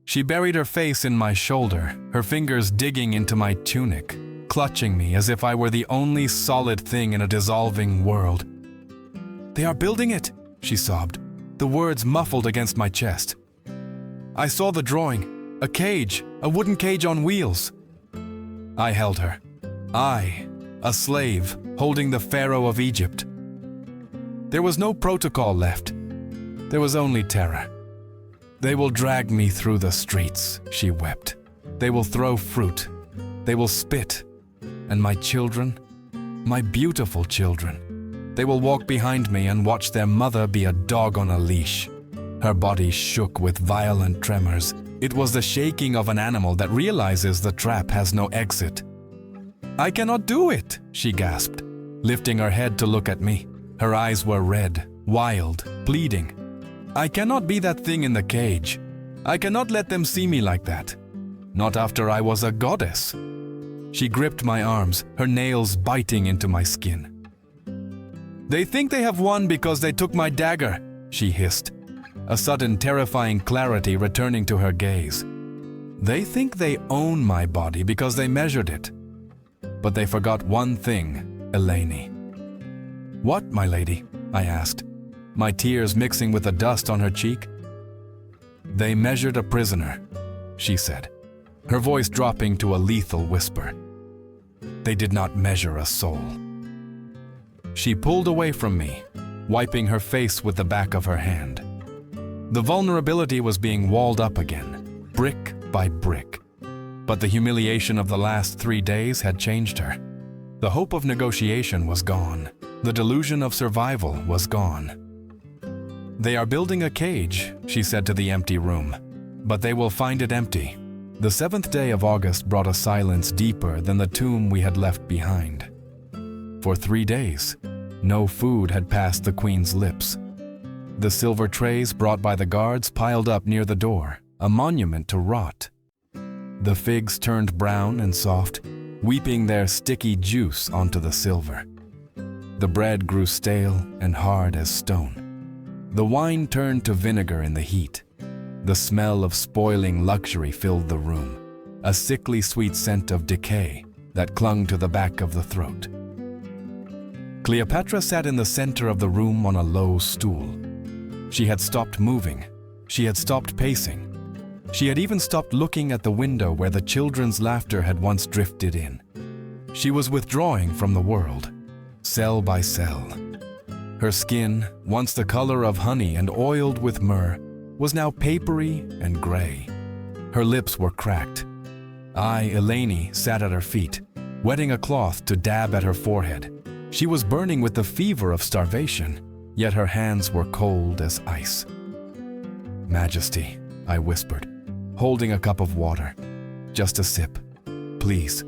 She buried her face in my shoulder, her fingers digging into my tunic, clutching me as if I were the only solid thing in a dissolving world. They are building it, she sobbed, the words muffled against my chest. I saw the drawing, a cage, a wooden cage on wheels. I held her. I, a slave, holding the Pharaoh of Egypt. There was no protocol left. There was only terror. They will drag me through the streets, she wept. They will throw fruit. They will spit. And my children, my beautiful children, they will walk behind me and watch their mother be a dog on a leash. Her body shook with violent tremors. It was the shaking of an animal that realizes the trap has no exit. I cannot do it, she gasped, lifting her head to look at me. Her eyes were red, wild, pleading. I cannot be that thing in the cage. I cannot let them see me like that. Not after I was a goddess. She gripped my arms, her nails biting into my skin. They think they have won because they took my dagger, she hissed, a sudden terrifying clarity returning to her gaze. They think they own my body because they measured it. But they forgot one thing, Eleni. What, my lady? I asked, my tears mixing with the dust on her cheek. They measured a prisoner, she said, her voice dropping to a lethal whisper. They did not measure a soul. She pulled away from me, wiping her face with the back of her hand. The vulnerability was being walled up again. brick by brick. But the humiliation of the last 3 days had changed her. The hope of negotiation was gone. The delusion of survival was gone. "They are building a cage," she said to the empty room, "but they will find it empty." The 7th day of August brought a silence deeper than the tomb we had left behind. For 3 days, no food had passed the queen's lips. The silver trays brought by the guards piled up near the door, a monument to rot. The figs turned brown and soft, weeping their sticky juice onto the silver. The bread grew stale and hard as stone. The wine turned to vinegar in the heat. The smell of spoiling luxury filled the room, a sickly sweet scent of decay that clung to the back of the throat. Cleopatra sat in the center of the room on a low stool. She had stopped moving. She had stopped pacing. She had even stopped looking at the window where the children's laughter had once drifted in. She was withdrawing from the world, cell by cell. Her skin, once the color of honey and oiled with myrrh, was now papery and gray. Her lips were cracked. I, Eleni, sat at her feet, wetting a cloth to dab at her forehead. She was burning with the fever of starvation, yet her hands were cold as ice. "Majesty," I whispered, holding a cup of water. "Just a sip, please."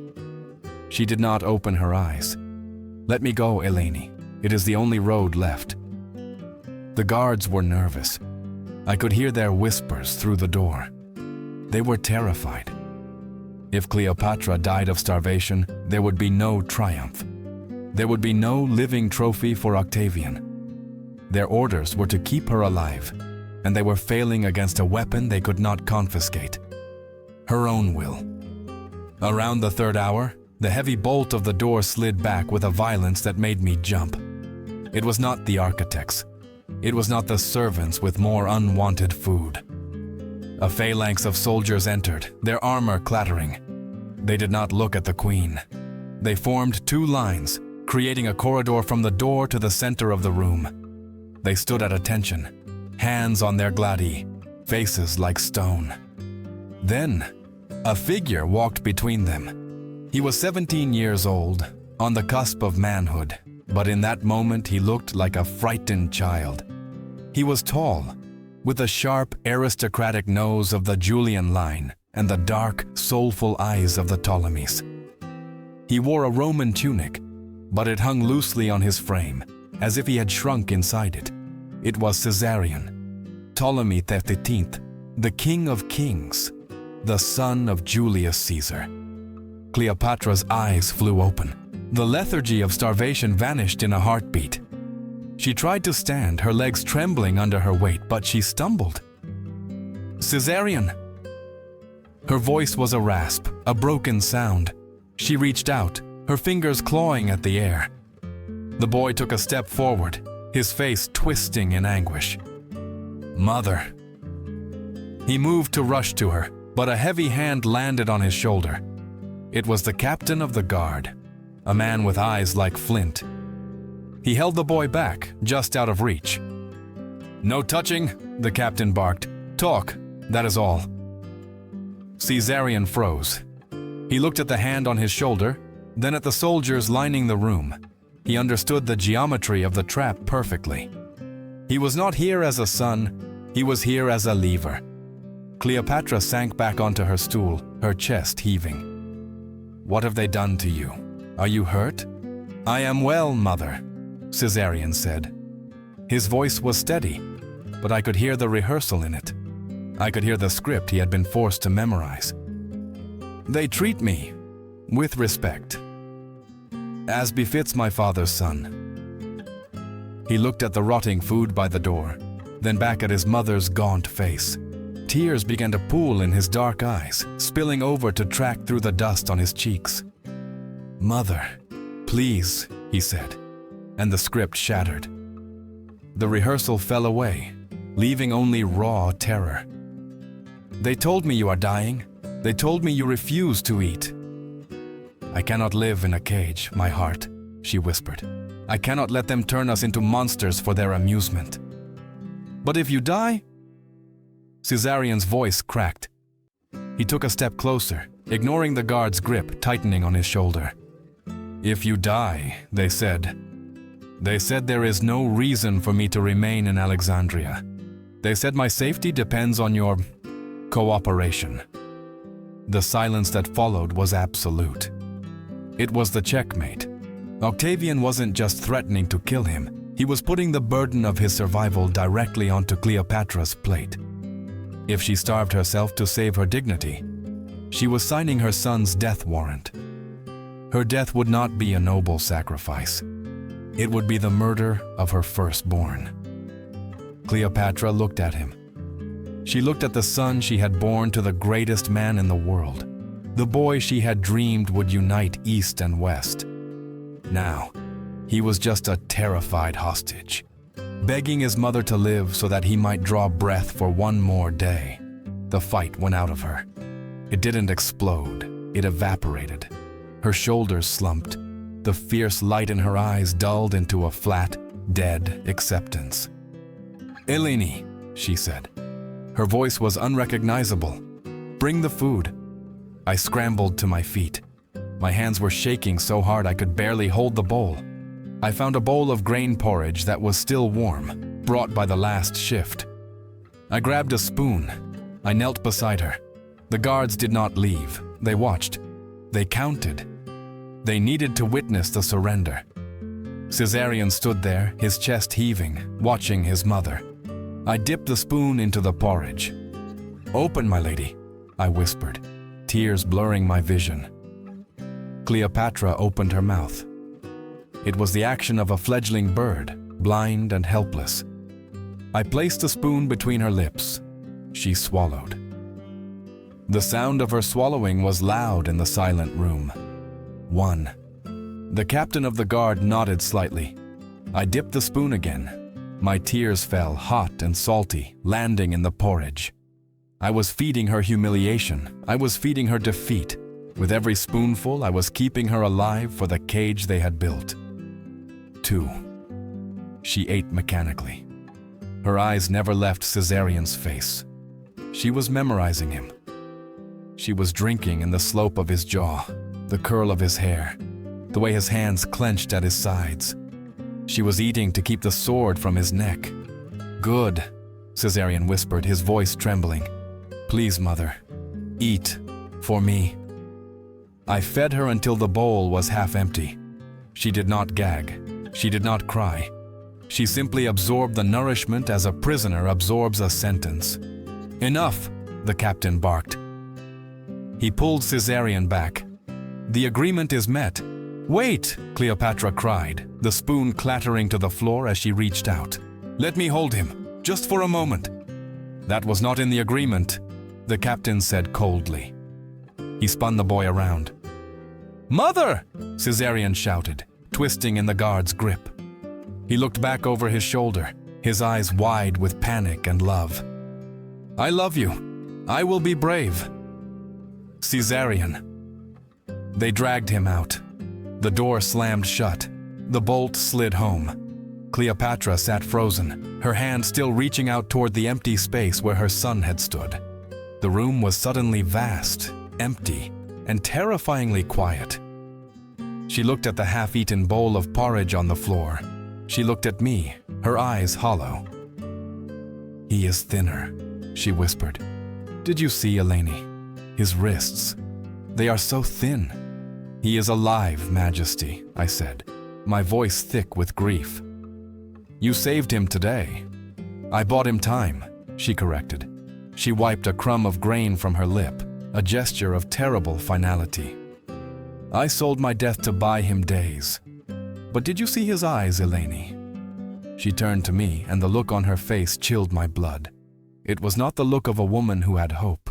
She did not open her eyes. "Let me go, Eleni. It is the only road left." The guards were nervous. I could hear their whispers through the door. They were terrified. If Cleopatra died of starvation, there would be no triumph. There would be no living trophy for Octavian. Their orders were to keep her alive, and they were failing against a weapon they could not confiscate: her own will. Around the 3rd hour, the heavy bolt of the door slid back with a violence that made me jump. It was not the architects. It was not the servants with more unwanted food. A phalanx of soldiers entered, their armor clattering. They did not look at the queen. They formed 2 lines, creating a corridor from the door to the center of the room. They stood at attention, hands on their gladi, faces like stone. Then, a figure walked between them. He was 17 years old, on the cusp of manhood, but in that moment he looked like a frightened child. He was tall, with the sharp, aristocratic nose of the Julian line and the dark, soulful eyes of the Ptolemies. He wore a Roman tunic, but it hung loosely on his frame, as if he had shrunk inside it. It was Caesarion, Ptolemy XIII, the King of Kings, the son of Julius Caesar. Cleopatra's eyes flew open. The lethargy of starvation vanished in a heartbeat. She tried to stand, her legs trembling under her weight, but she stumbled. "Caesarion!" Her voice was a rasp, a broken sound. She reached out, her fingers clawing at the air. The boy took a step forward, his face twisting in anguish. "Mother!" He moved to rush to her, but a heavy hand landed on his shoulder. It was the captain of the guard, a man with eyes like flint. He held the boy back, just out of reach. "No touching," the captain barked. "Talk, that is all." Caesarion froze. He looked at the hand on his shoulder, then at the soldiers lining the room. He understood the geometry of the trap perfectly. He was not here as a son, he was here as a lever. Cleopatra sank back onto her stool, her chest heaving. "What have they done to you? Are you hurt?" "I am well, mother," Caesarion said. His voice was steady, but I could hear the rehearsal in it. I could hear the script he had been forced to memorize. "They treat me with respect, as befits my father's son." He looked at the rotting food by the door, then back at his mother's gaunt face. Tears began to pool in his dark eyes, spilling over to track through the dust on his cheeks. "Mother, please," he said, and the script shattered. The rehearsal fell away, leaving only raw terror. "They told me you are dying. They told me you refuse to eat." "I cannot live in a cage, my heart," she whispered. "I cannot let them turn us into monsters for their amusement." "But if you die?" Caesarion's voice cracked. He took a step closer, ignoring the guard's grip tightening on his shoulder. "If you die," they said. "They said there is no reason for me to remain in Alexandria. They said my safety depends on your cooperation." The silence that followed was absolute. It was the checkmate. Octavian wasn't just threatening to kill him, he was putting the burden of his survival directly onto Cleopatra's plate. If she starved herself to save her dignity, she was signing her son's death warrant. Her death would not be a noble sacrifice. It would be the murder of her firstborn. Cleopatra looked at him. She looked at the son she had born to the greatest man in the world, the boy she had dreamed would unite East and West. Now, he was just a terrified hostage, begging his mother to live so that he might draw breath for one more day. The fight went out of her. It didn't explode, it evaporated. Her shoulders slumped. The fierce light in her eyes dulled into a flat, dead acceptance. "Eleni," she said. Her voice was unrecognizable. "Bring the food." I scrambled to my feet. My hands were shaking so hard I could barely hold the bowl. I found a bowl of grain porridge that was still warm, brought by the last shift. I grabbed a spoon. I knelt beside her. The guards did not leave. They watched. They counted. They needed to witness the surrender. Caesarion stood there, his chest heaving, watching his mother. I dipped the spoon into the porridge. "Open, my lady," I whispered, tears blurring my vision. Cleopatra opened her mouth. It was the action of a fledgling bird, blind and helpless. I placed the spoon between her lips. She swallowed. The sound of her swallowing was loud in the silent room. One. The captain of the guard nodded slightly. I dipped the spoon again. My tears fell, hot and salty, landing in the porridge. I was feeding her humiliation. I was feeding her defeat. With every spoonful, I was keeping her alive for the cage they had built. 2. She ate mechanically. Her eyes never left Caesarion's face. She was memorizing him. She was drinking in the slope of his jaw, the curl of his hair, the way his hands clenched at his sides. She was eating to keep the sword from his neck. "Good," Caesarion whispered, his voice trembling. "Please, mother, eat for me." I fed her until the bowl was half empty. She did not gag. She did not cry. She simply absorbed the nourishment as a prisoner absorbs a sentence. "Enough," the captain barked. He pulled Caesarion back. "The agreement is met." "Wait!" Cleopatra cried, the spoon clattering to the floor as she reached out. "Let me hold him, just for a moment." "That was not in the agreement," the captain said coldly. He spun the boy around. "Mother!" Caesarion shouted, twisting in the guard's grip. He looked back over his shoulder, his eyes wide with panic and love. "I love you. I will be brave." "Caesarion." They dragged him out. The door slammed shut. The bolt slid home. Cleopatra sat frozen, her hand still reaching out toward the empty space where her son had stood. The room was suddenly vast, empty, and terrifyingly quiet. She looked at the half-eaten bowl of porridge on the floor. She looked at me, her eyes hollow. "He is thinner," she whispered. "Did you see, Eleni? His wrists. They are so thin." "He is alive, Majesty," I said, my voice thick with grief. "You saved him today." "I bought him time," she corrected. She wiped a crumb of grain from her lip, a gesture of terrible finality. "I sold my death to buy him days. But did you see his eyes, Eleni?" She turned to me, and the look on her face chilled my blood. It was not the look of a woman who had hope.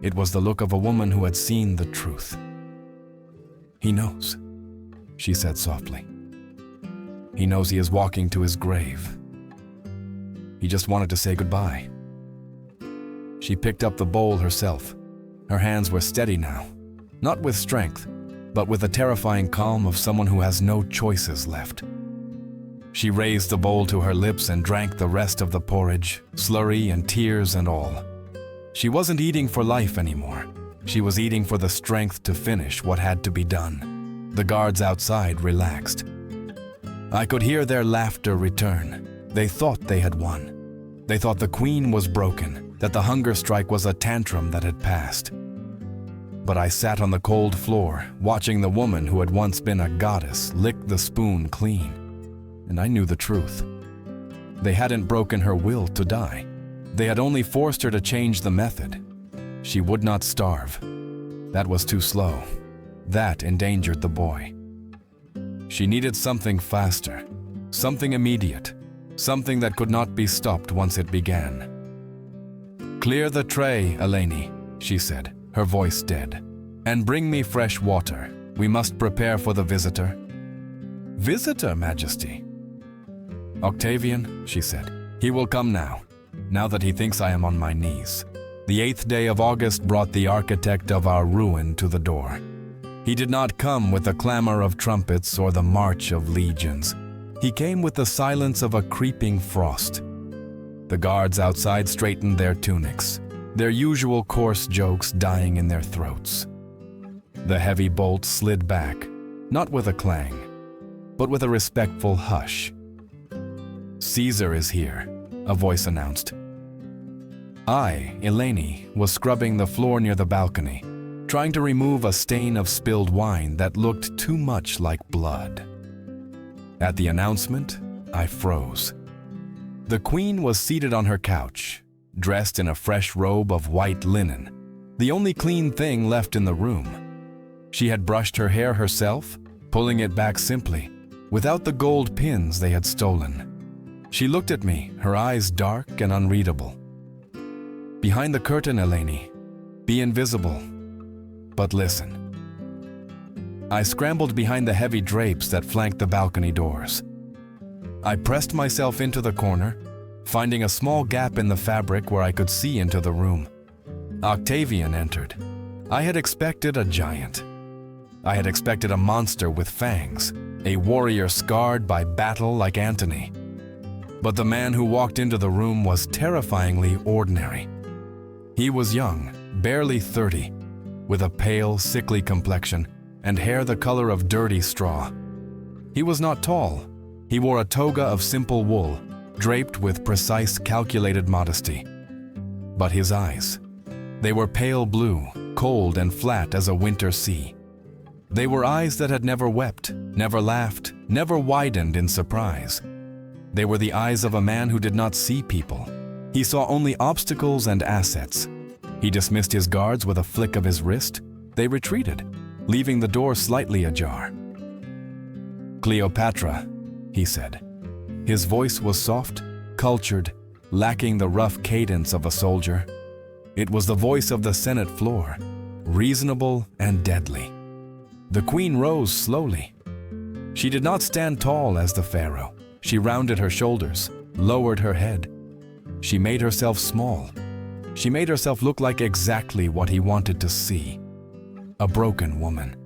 It was the look of a woman who had seen the truth. "He knows," she said softly. "He knows he is walking to his grave. He just wanted to say goodbye." She picked up the bowl herself. Her hands were steady now, not with strength, but with the terrifying calm of someone who has no choices left. She raised the bowl to her lips and drank the rest of the porridge, slurry and tears and all. She wasn't eating for life anymore. She was eating for the strength to finish what had to be done. The guards outside relaxed. I could hear their laughter return. They thought they had won. They thought the queen was broken, that the hunger strike was a tantrum that had passed. But I sat on the cold floor, watching the woman who had once been a goddess lick the spoon clean. And I knew the truth. They hadn't broken her will to die. They had only forced her to change the method. She would not starve. That was too slow. That endangered the boy. She needed something faster, something immediate, something that could not be stopped once it began. "Clear the tray, Eleni," she said, her voice dead. "And bring me fresh water. We must prepare for the visitor." "Visitor, Majesty?" "Octavian," she said. "He will come now that he thinks I am on my knees." The 8th day of August brought the architect of our ruin to the door. He did not come with the clamor of trumpets or the march of legions. He came with the silence of a creeping frost. The guards outside straightened their tunics, their usual coarse jokes dying in their throats. The heavy bolt slid back, not with a clang, but with a respectful hush. "Caesar is here," a voice announced. I, Eleni, was scrubbing the floor near the balcony, trying to remove a stain of spilled wine that looked too much like blood. At the announcement, I froze. The queen was seated on her couch, dressed in a fresh robe of white linen, the only clean thing left in the room. She had brushed her hair herself, pulling it back simply, without the gold pins they had stolen. She looked at me, her eyes dark and unreadable. "Behind the curtain, Eleni. Be invisible. But listen." I scrambled behind the heavy drapes that flanked the balcony doors. I pressed myself into the corner, finding a small gap in the fabric where I could see into the room. Octavian entered. I had expected a giant. I had expected a monster with fangs, a warrior scarred by battle like Antony. But the man who walked into the room was terrifyingly ordinary. He was young, barely 30, with a pale, sickly complexion and hair the color of dirty straw. He was not tall. He wore a toga of simple wool, draped with precise, calculated modesty. But his eyes, they were pale blue, cold and flat as a winter sea. They were eyes that had never wept, never laughed, never widened in surprise. They were the eyes of a man who did not see people. He saw only obstacles and assets. He dismissed his guards with a flick of his wrist. They retreated, leaving the door slightly ajar. "Cleopatra," he said. His voice was soft, cultured, lacking the rough cadence of a soldier. It was the voice of the Senate floor, reasonable and deadly. The queen rose slowly. She did not stand tall as the Pharaoh. She rounded her shoulders, lowered her head. She made herself small. She made herself look like exactly what he wanted to see. A broken woman.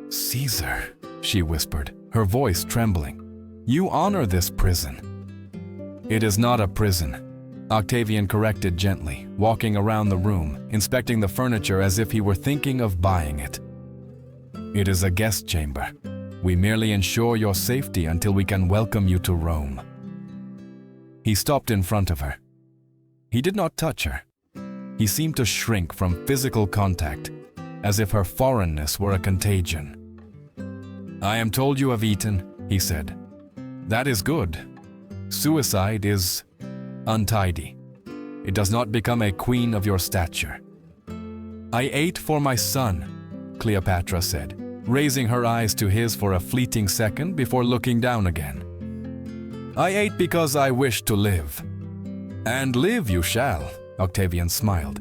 "Caesar," she whispered, her voice trembling. "You honor this prison." "It is not a prison," Octavian corrected gently, walking around the room, inspecting the furniture as if he were thinking of buying it. "It is a guest chamber. We merely ensure your safety until we can welcome you to Rome." He stopped in front of her. He did not touch her. He seemed to shrink from physical contact, as if her foreignness were a contagion. "I am told you have eaten," he said. "That is good. Suicide is untidy. It does not become a queen of your stature." "I ate for my son," Cleopatra said, raising her eyes to his for a fleeting second before looking down again. "I ate because I wish to live." "And live you shall," Octavian smiled.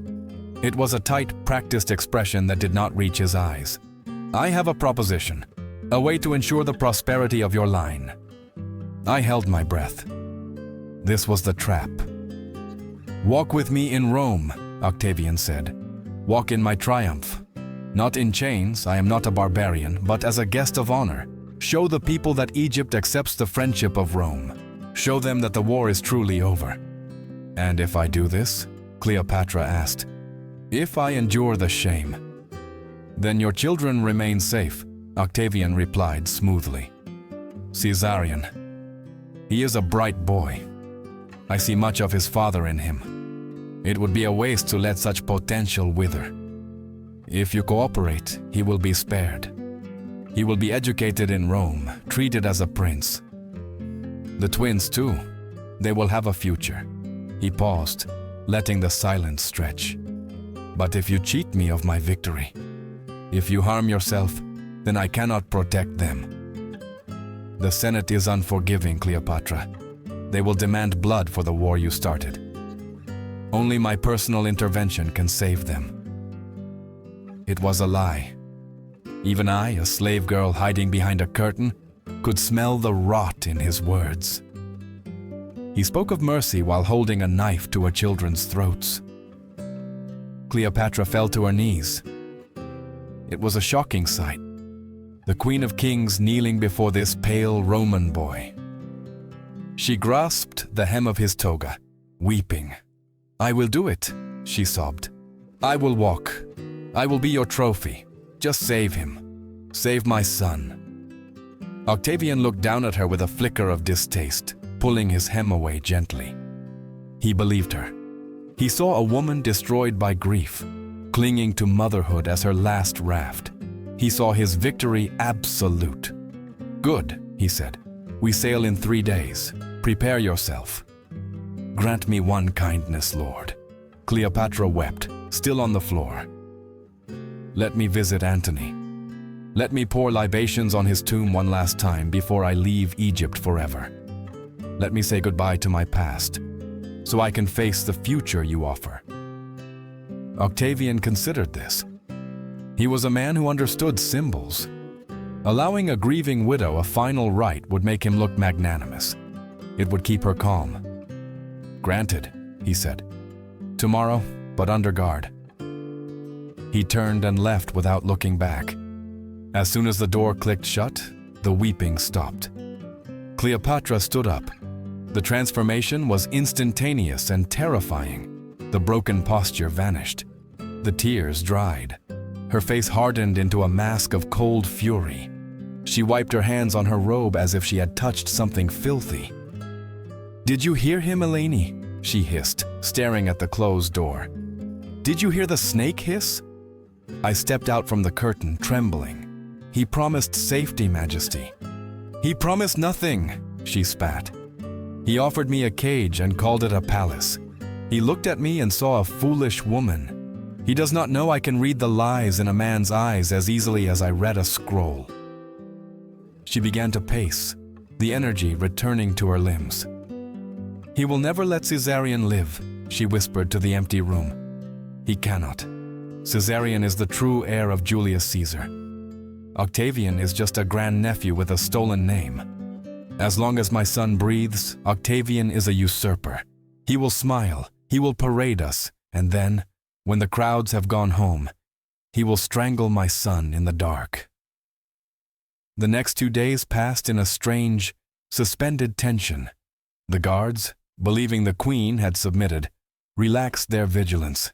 It was a tight, practiced expression that did not reach his eyes. "I have a proposition, a way to ensure the prosperity of your line." I held my breath. This was the trap. "Walk with me in Rome," Octavian said. "Walk in my triumph. Not in chains, I am not a barbarian, but as a guest of honor. Show the people that Egypt accepts the friendship of Rome. Show them that the war is truly over. And if I do this, Cleopatra asked. "If I endure the shame." "Then your children remain safe," Octavian replied smoothly. "Caesarion. He is a bright boy. I see much of his father in him. It would be a waste to let such potential wither. If you cooperate, he will be spared. He will be educated in Rome, treated as a prince. The twins too. They will have a future." He paused, letting the silence stretch. "But if you cheat me of my victory, if you harm yourself, then I cannot protect them. The Senate is unforgiving, Cleopatra. They will demand blood for the war you started. Only my personal intervention can save them." It was a lie. Even I, a slave girl hiding behind a curtain, could smell the rot in his words. He spoke of mercy while holding a knife to her children's throats. Cleopatra fell to her knees. It was a shocking sight. The Queen of Kings kneeling before this pale Roman boy. She grasped the hem of his toga, weeping. "I will do it," she sobbed. "I will walk. I will be your trophy. Just save him. Save my son." Octavian looked down at her with a flicker of distaste, pulling his hem away gently. He believed her. He saw a woman destroyed by grief, clinging to motherhood as her last raft. He saw his victory absolute. "Good," he said. "We sail in 3 days. Prepare yourself." "Grant me one kindness, Lord." Cleopatra wept, still on the floor. "Let me visit Antony. Let me pour libations on his tomb one last time before I leave Egypt forever. Let me say goodbye to my past, so I can face the future you offer." Octavian considered this. He was a man who understood symbols. Allowing a grieving widow a final rite would make him look magnanimous. It would keep her calm. "Granted," he said. "Tomorrow, but under guard." He turned and left without looking back. As soon as the door clicked shut, the weeping stopped. Cleopatra stood up. The transformation was instantaneous and terrifying. The broken posture vanished. The tears dried. Her face hardened into a mask of cold fury. She wiped her hands on her robe as if she had touched something filthy. "Did you hear him, Eleni?" she hissed, staring at the closed door. "Did you hear the snake hiss?" I stepped out from the curtain, trembling. "He promised safety, Majesty." "He promised nothing," she spat. "He offered me a cage and called it a palace. He looked at me and saw a foolish woman. He does not know I can read the lies in a man's eyes as easily as I read a scroll." She began to pace, the energy returning to her limbs. "He will never let Caesarion live," she whispered to the empty room. "He cannot. Caesarion is the true heir of Julius Caesar. Octavian is just a grandnephew with a stolen name. As long as my son breathes, Octavian is a usurper. He will smile, he will parade us, and then, when the crowds have gone home, he will strangle my son in the dark." The next 2 days passed in a strange, suspended tension. The guards, believing the queen had submitted, relaxed their vigilance.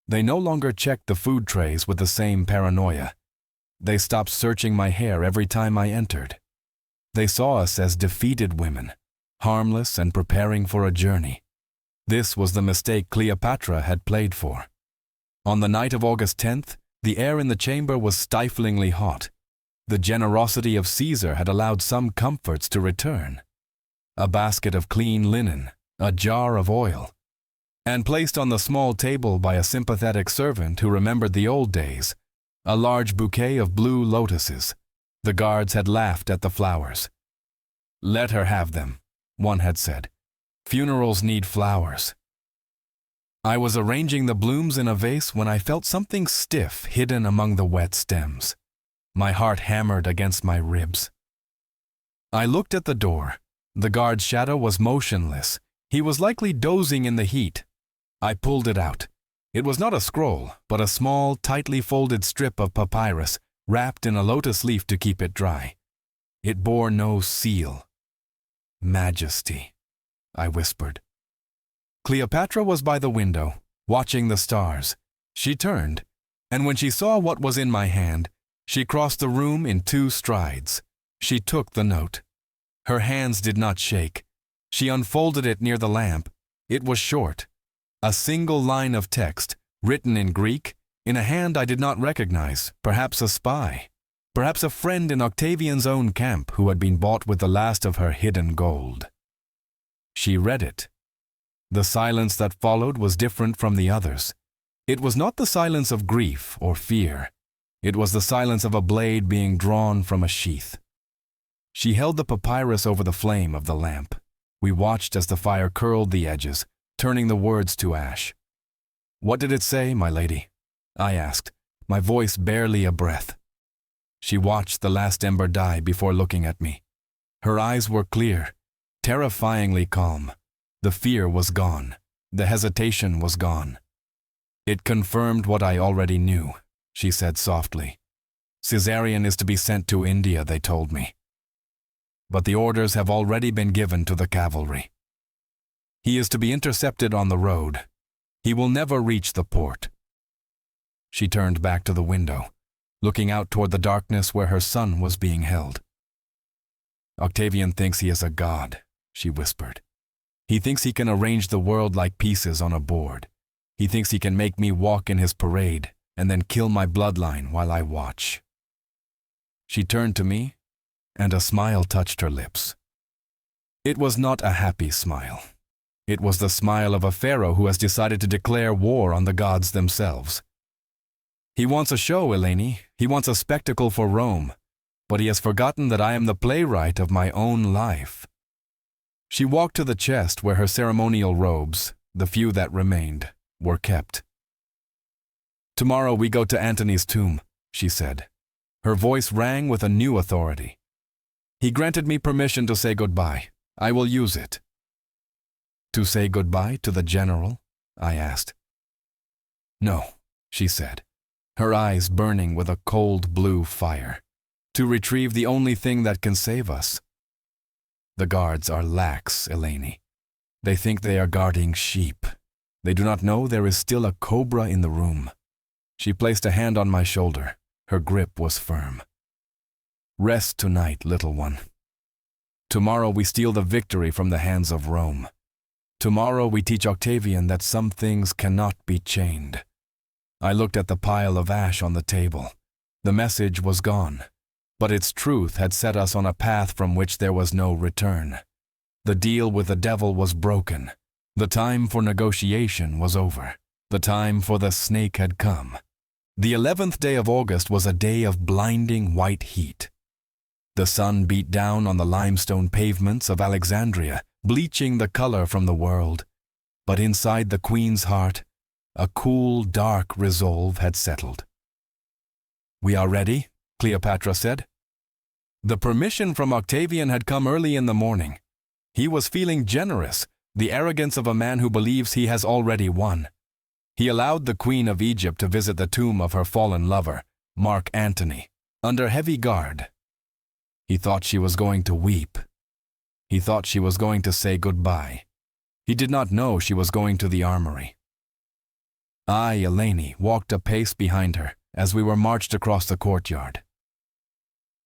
They no longer checked the food trays with the same paranoia. They stopped searching my hair every time I entered. They saw us as defeated women, harmless and preparing for a journey. This was the mistake Cleopatra had played for. On the night of August 10th, the air in the chamber was stiflingly hot. The generosity of Caesar had allowed some comforts to return. A basket of clean linen, a jar of oil, and placed on the small table by a sympathetic servant who remembered the old days, a large bouquet of blue lotuses. The guards had laughed at the flowers. "Let her have them," one had said. "Funerals need flowers." I was arranging the blooms in a vase when I felt something stiff hidden among the wet stems. My heart hammered against my ribs. I looked at the door. The guard's shadow was motionless. He was likely dozing in the heat. I pulled it out. It was not a scroll, but a small, tightly folded strip of papyrus, wrapped in a lotus leaf to keep it dry. It bore no seal. "Majesty," I whispered. Cleopatra was by the window, watching the stars. She turned, and when she saw what was in my hand, she crossed the room in 2 strides. She took the note. Her hands did not shake. She unfolded it near the lamp. It was short. A single line of text, written in Greek, in a hand I did not recognize, perhaps a spy, perhaps a friend in Octavian's own camp who had been bought with the last of her hidden gold. She read it. The silence that followed was different from the others. It was not the silence of grief or fear. It was the silence of a blade being drawn from a sheath. She held the papyrus over the flame of the lamp. We watched as the fire curled the edges, turning the words to ash. "What did it say, my lady?" I asked, my voice barely a breath. She watched the last ember die before looking at me. Her eyes were clear, terrifyingly calm. The fear was gone. The hesitation was gone. "It confirmed what I already knew," she said softly. "Caesarion is to be sent to India, they told me. But the orders have already been given to the cavalry. He is to be intercepted on the road. He will never reach the port." She turned back to the window, looking out toward the darkness where her son was being held. "Octavian thinks he is a god," she whispered. "He thinks he can arrange the world like pieces on a board. He thinks he can make me walk in his parade and then kill my bloodline while I watch." She turned to me, and a smile touched her lips. It was not a happy smile. It was the smile of a pharaoh who has decided to declare war on the gods themselves. "He wants a show, Eleni. He wants a spectacle for Rome, but he has forgotten that I am the playwright of my own life." She walked to the chest where her ceremonial robes, the few that remained, were kept. "Tomorrow we go to Antony's tomb," she said. Her voice rang with a new authority. "He granted me permission to say goodbye. I will use it." "To say goodbye to the general?" I asked. "No," she said, her eyes burning with a cold blue fire. "To retrieve the only thing that can save us. The guards are lax, Eleni. They think they are guarding sheep. They do not know there is still a cobra in the room." She placed a hand on my shoulder. Her grip was firm. "Rest tonight, little one. Tomorrow we steal the victory from the hands of Rome. Tomorrow we teach Octavian that some things cannot be chained." I looked at the pile of ash on the table. The message was gone, but its truth had set us on a path from which there was no return. The deal with the devil was broken. The time for negotiation was over. The time for the snake had come. The 11th day of August was a day of blinding white heat. The sun beat down on the limestone pavements of Alexandria, bleaching the color from the world. But inside the queen's heart, a cool, dark resolve had settled. "We are ready," Cleopatra said. The permission from Octavian had come early in the morning. He was feeling generous, the arrogance of a man who believes he has already won. He allowed the Queen of Egypt to visit the tomb of her fallen lover, Mark Antony, under heavy guard. He thought she was going to weep. He thought she was going to say goodbye. He did not know she was going to the armory. I, Eleni, walked a pace behind her as we were marched across the courtyard.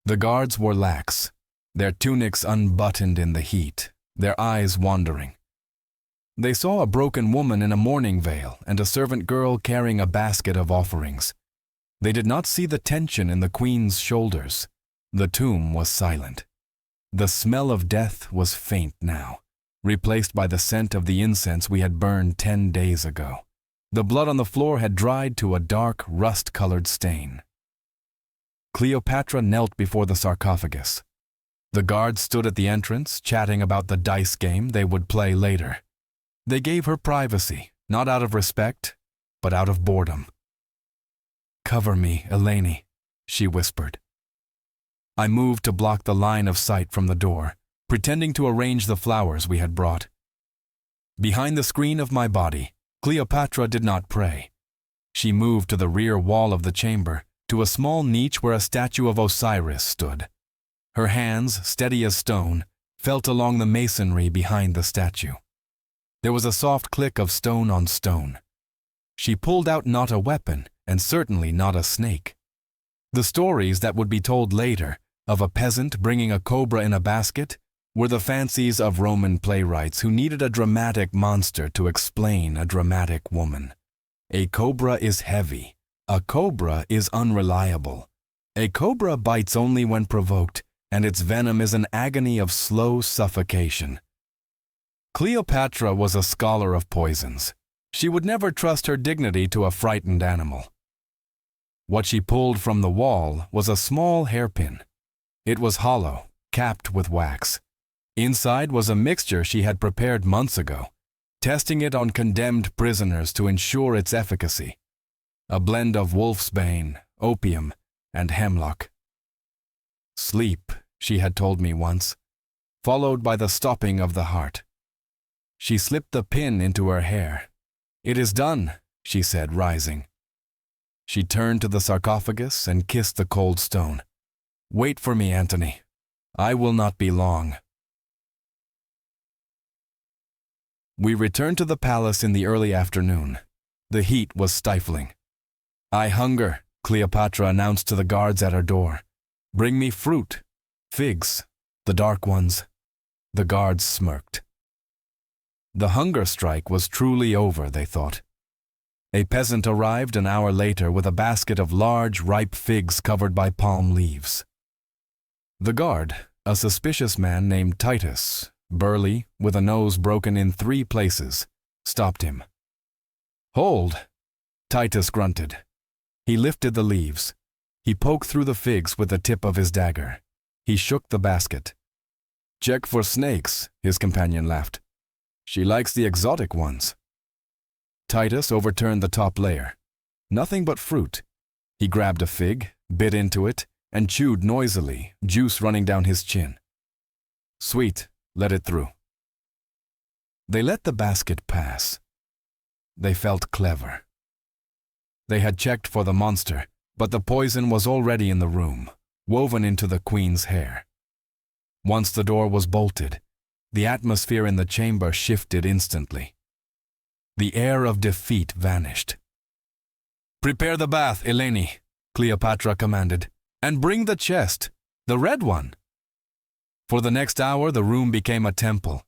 The guards were lax, their tunics unbuttoned in the heat, their eyes wandering. They saw a broken woman in a mourning veil and a servant girl carrying a basket of offerings. They did not see the tension in the queen's shoulders. The tomb was silent. The smell of death was faint now, replaced by the scent of the incense we had burned 10 days ago. The blood on the floor had dried to a dark, rust-colored stain. Cleopatra knelt before the sarcophagus. The guards stood at the entrance, chatting about the dice game they would play later. They gave her privacy, not out of respect, but out of boredom. "Cover me, Eleni," she whispered. I moved to block the line of sight from the door, pretending to arrange the flowers we had brought. Behind the screen of my body, Cleopatra did not pray. She moved to the rear wall of the chamber, to a small niche where a statue of Osiris stood. Her hands, steady as stone, felt along the masonry behind the statue. There was a soft click of stone on stone. She pulled out not a weapon, and certainly not a snake. The stories that would be told later of a peasant bringing a cobra in a basket were the fancies of Roman playwrights who needed a dramatic monster to explain a dramatic woman. A cobra is heavy. A cobra is unreliable. A cobra bites only when provoked, and its venom is an agony of slow suffocation. Cleopatra was a scholar of poisons. She would never trust her dignity to a frightened animal. What she pulled from the wall was a small hairpin. It was hollow, capped with wax. Inside was a mixture she had prepared months ago, testing it on condemned prisoners to ensure its efficacy. A blend of wolfsbane, opium, and hemlock. Sleep, she had told me once, followed by the stopping of the heart. She slipped the pin into her hair. "It is done," she said, rising. She turned to the sarcophagus and kissed the cold stone. "Wait for me, Antony. I will not be long." We returned to the palace in the early afternoon. The heat was stifling. "I hunger," Cleopatra announced to the guards at her door. "Bring me fruit, figs, the dark ones." The guards smirked. The hunger strike was truly over, they thought. A peasant arrived an hour later with a basket of large, ripe figs covered by palm leaves. The guard, a suspicious man named Titus, burly, with a nose broken in 3 places, stopped him. "Hold!" Titus grunted. He lifted the leaves. He poked through the figs with the tip of his dagger. He shook the basket. "Check for snakes," his companion laughed. "She likes the exotic ones." Titus overturned the top layer. Nothing but fruit. He grabbed a fig, bit into it, and chewed noisily, juice running down his chin. "Sweet, let it through." They let the basket pass. They felt clever. They had checked for the monster, but the poison was already in the room, woven into the queen's hair. Once the door was bolted, the atmosphere in the chamber shifted instantly. The air of defeat vanished. "Prepare the bath, Eleni," Cleopatra commanded, "and bring the chest, the red one." For the next hour the room became a temple.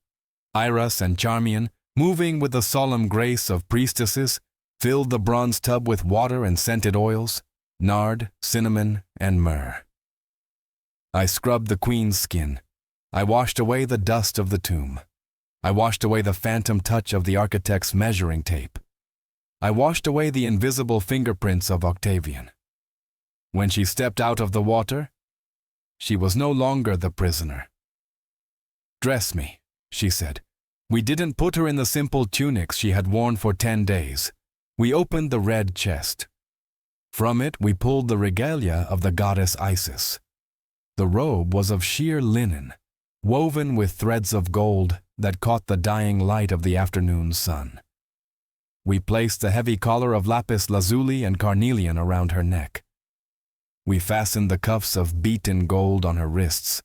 Iras and Charmian, moving with the solemn grace of priestesses, filled the bronze tub with water and scented oils, nard, cinnamon, and myrrh. I scrubbed the queen's skin. I washed away the dust of the tomb. I washed away the phantom touch of the architect's measuring tape. I washed away the invisible fingerprints of Octavian. When she stepped out of the water, she was no longer the prisoner. "Dress me," she said. We didn't put her in the simple tunics she had worn for 10 days. We opened the red chest. From it we pulled the regalia of the goddess Isis. The robe was of sheer linen, woven with threads of gold that caught the dying light of the afternoon sun. We placed the heavy collar of lapis lazuli and carnelian around her neck. We fastened the cuffs of beaten gold on her wrists.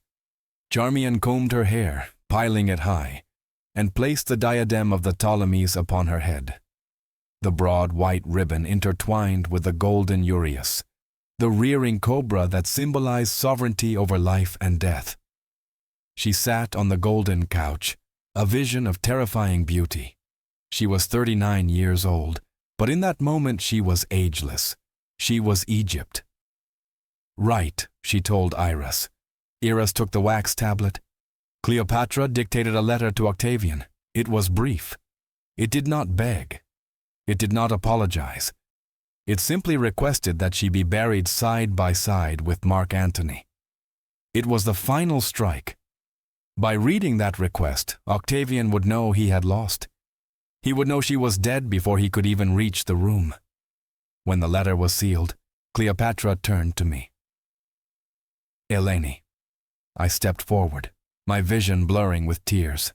Charmian combed her hair, piling it high, and placed the diadem of the Ptolemies upon her head. The broad white ribbon intertwined with the golden uraeus, the rearing cobra that symbolized sovereignty over life and death. She sat on the golden couch, a vision of terrifying beauty. She was 39 years old, but in that moment she was ageless. She was Egypt. "Write," she told Iras. Iras took the wax tablet. Cleopatra dictated a letter to Octavian. It was brief. It did not beg. It did not apologize. It simply requested that she be buried side by side with Mark Antony. It was the final strike. By reading that request, Octavian would know he had lost. He would know she was dead before he could even reach the room. When the letter was sealed, Cleopatra turned to me. "Eleni." I stepped forward, my vision blurring with tears.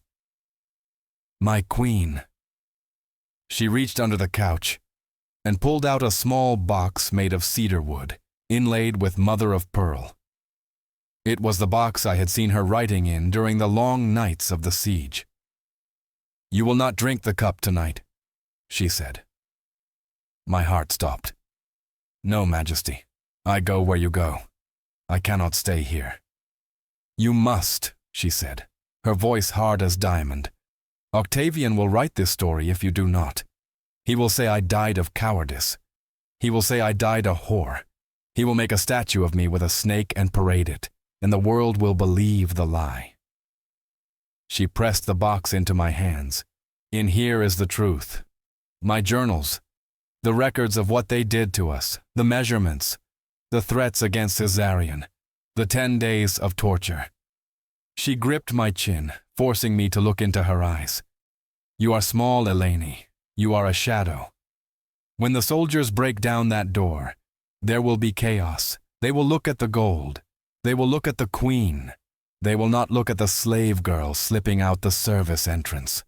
"My queen." She reached under the couch and pulled out a small box made of cedar wood, inlaid with mother of pearl. It was the box I had seen her writing in during the long nights of the siege. "You will not drink the cup tonight," she said. My heart stopped. No, Majesty. I go where you go. I cannot stay here. You must, she said, her voice hard as diamond. Octavian will write this story if you do not. He will say I died of cowardice. He will say I died a whore. He will make a statue of me with a snake and parade it, and the world will believe the lie. She pressed the box into my hands. In here is the truth. My journals, the records of what they did to us, the measurements, the threats against Caesarion, the 10 days of torture. She gripped my chin, forcing me to look into her eyes. You are small, Eleni. You are a shadow. When the soldiers break down that door, there will be chaos. They will look at the gold. They will look at the queen. They will not look at the slave girl slipping out the service entrance.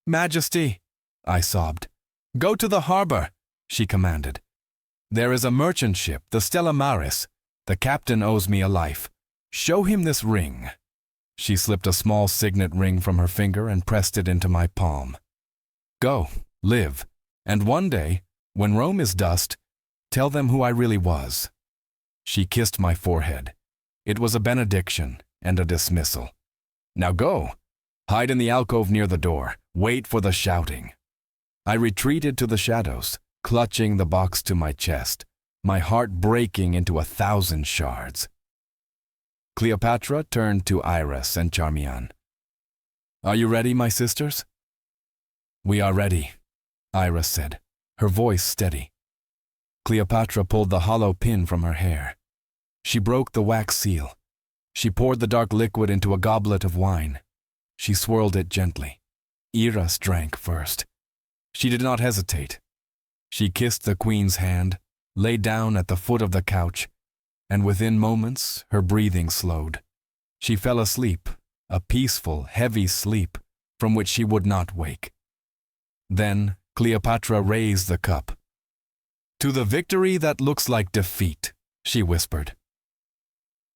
Majesty, I sobbed. Go to the harbor, she commanded. There is a merchant ship, the Stella Maris. The captain owes me a life. Show him this ring. She slipped a small signet ring from her finger and pressed it into my palm. Go, live, and one day, when Rome is dust, tell them who I really was. She kissed my forehead. It was a benediction and a dismissal. Now go. Hide in the alcove near the door. Wait for the shouting. I retreated to the shadows, clutching the box to my chest, my heart breaking into 1,000 shards. Cleopatra turned to Iris and Charmian. Are you ready, my sisters? We are ready, Iris said, her voice steady. Cleopatra pulled the hollow pin from her hair. She broke the wax seal. She poured the dark liquid into a goblet of wine. She swirled it gently. Iris drank first. She did not hesitate. She kissed the queen's hand, lay down at the foot of the couch, and within moments her breathing slowed. She fell asleep, a peaceful, heavy sleep from which she would not wake. Then Cleopatra raised the cup. To the victory that looks like defeat, she whispered.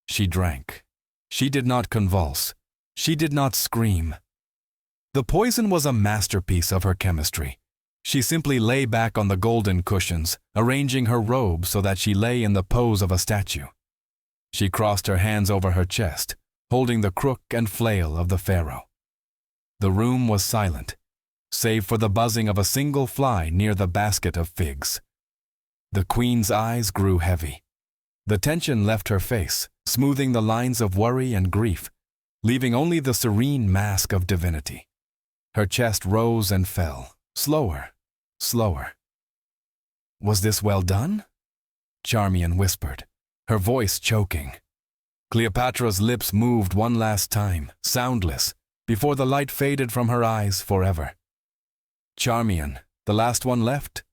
She drank. She did not convulse. She did not scream. The poison was a masterpiece of her chemistry. She simply lay back on the golden cushions, arranging her robe so that she lay in the pose of a statue. She crossed her hands over her chest, holding the crook and flail of the Pharaoh. The room was silent, save for the buzzing of a single fly near the basket of figs. The queen's eyes grew heavy. The tension left her face, smoothing the lines of worry and grief, leaving only the serene mask of divinity. Her chest rose and fell, slower, slower. Was this well done? Charmian whispered, her voice choking. Cleopatra's lips moved one last time, soundless, before the light faded from her eyes forever. Charmian, the last one left,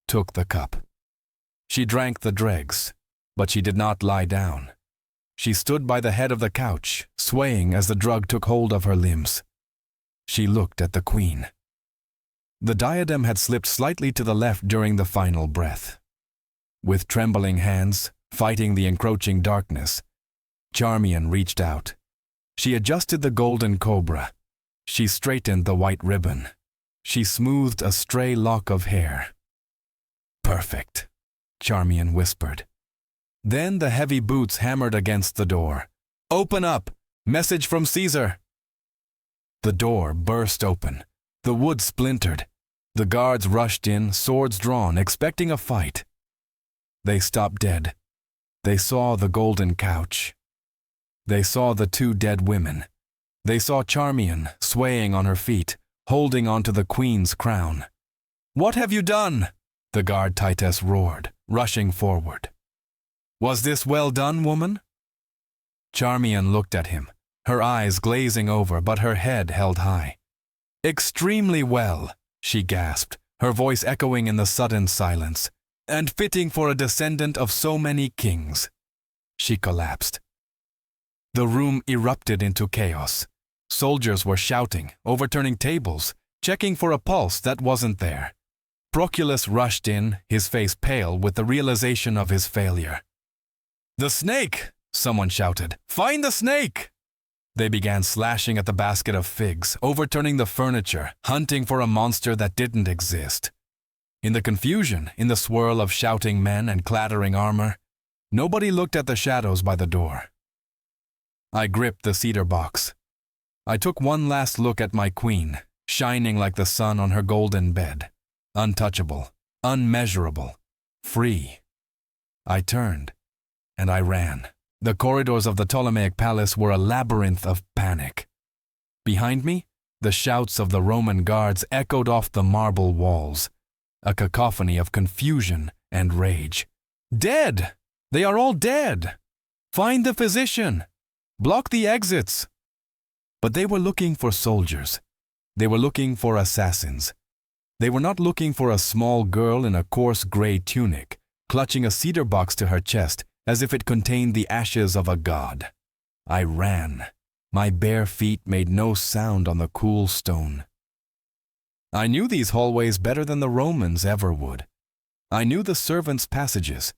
took the cup. She drank the dregs, but she did not lie down. She stood by the head of the couch, swaying as the drug took hold of her limbs. She looked at the queen. The diadem had slipped slightly to the left during the final breath. With trembling hands, fighting the encroaching darkness, Charmian reached out. She adjusted the golden cobra. She straightened the white ribbon. She smoothed a stray lock of hair. Perfect, Charmian whispered. Then the heavy boots hammered against the door. Open up! Message from Caesar! The door burst open. The wood splintered. The guards rushed in, swords drawn, expecting a fight. They stopped dead. They saw the golden couch. They saw the 2 dead women. They saw Charmian swaying on her feet, holding onto the queen's crown. What have you done? The guard Titus roared, rushing forward. Was this well done, woman? Charmian looked at him, her eyes glazing over, but her head held high. Extremely well, she gasped, her voice echoing in the sudden silence. And fitting for a descendant of so many kings. She collapsed. The room erupted into chaos. Soldiers were shouting, overturning tables, checking for a pulse that wasn't there. Proculus rushed in, his face pale with the realization of his failure. The snake! Someone shouted. Find the snake! They began slashing at the basket of figs, overturning the furniture, hunting for a monster that didn't exist. In the confusion, in the swirl of shouting men and clattering armor, nobody looked at the shadows by the door. I gripped the cedar box. I took one last look at my queen, shining like the sun on her golden bed, untouchable, unmeasurable, free. I turned, and I ran. The corridors of the Ptolemaic palace were a labyrinth of panic. Behind me, the shouts of the Roman guards echoed off the marble walls, a cacophony of confusion and rage. Dead! They are all dead! Find the physician! Block the exits! But they were looking for soldiers. They were looking for assassins. They were not looking for a small girl in a coarse gray tunic, clutching a cedar box to her chest as if it contained the ashes of a god. I ran. My bare feet made no sound on the cool stone. I knew these hallways better than the Romans ever would. I knew the servants' passages,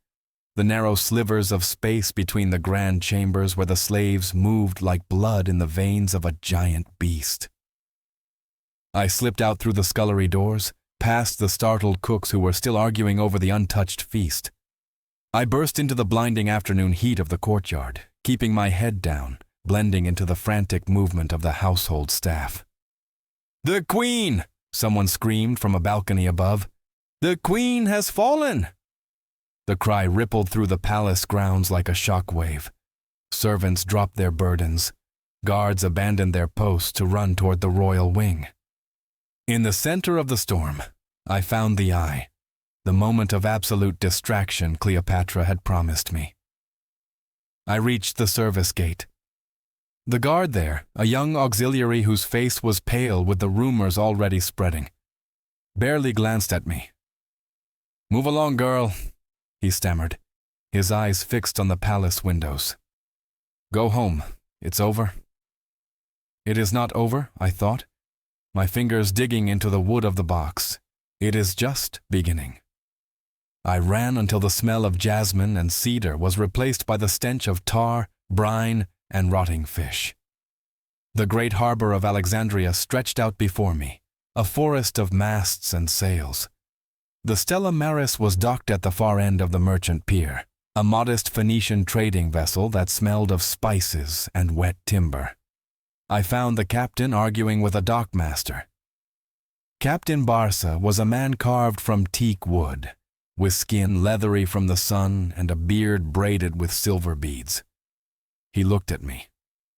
the narrow slivers of space between the grand chambers where the slaves moved like blood in the veins of a giant beast. I slipped out through the scullery doors, past the startled cooks who were still arguing over the untouched feast. I burst into the blinding afternoon heat of the courtyard, keeping my head down, blending into the frantic movement of the household staff. "The Queen!" someone screamed from a balcony above. "The Queen has fallen!" The cry rippled through the palace grounds like a shock wave. Servants dropped their burdens. Guards abandoned their posts to run toward the royal wing. In the center of the storm, I found the eye, the moment of absolute distraction Cleopatra had promised me. I reached the service gate. The guard there, a young auxiliary whose face was pale with the rumors already spreading, barely glanced at me. "Move along, girl," he stammered, his eyes fixed on the palace windows. "Go home. It's over." It is not over, I thought, my fingers digging into the wood of the box. It is just beginning. I ran until the smell of jasmine and cedar was replaced by the stench of tar, brine, and rotting fish. The great harbor of Alexandria stretched out before me, a forest of masts and sails. The Stella Maris was docked at the far end of the merchant pier, a modest Phoenician trading vessel that smelled of spices and wet timber. I found the captain arguing with a dockmaster. Captain Barca was a man carved from teak wood, with skin leathery from the sun and a beard braided with silver beads. He looked at me,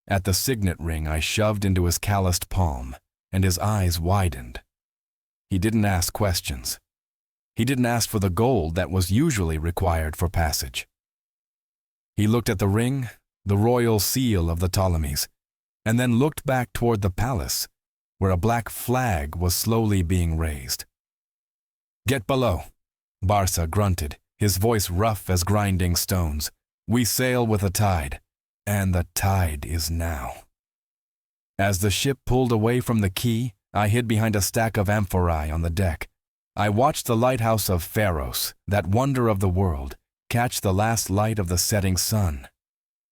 at the signet ring I shoved into his calloused palm, and his eyes widened. He didn't ask questions. He didn't ask for the gold that was usually required for passage. He looked at the ring, the royal seal of the Ptolemies, and then looked back toward the palace, where a black flag was slowly being raised. "Get below," Barca grunted, his voice rough as grinding stones. "We sail with the tide, and the tide is now." As the ship pulled away from the quay, I hid behind a stack of amphorae on the deck. I watched the lighthouse of Pharaoh, that wonder of the world, catch the last light of the setting sun.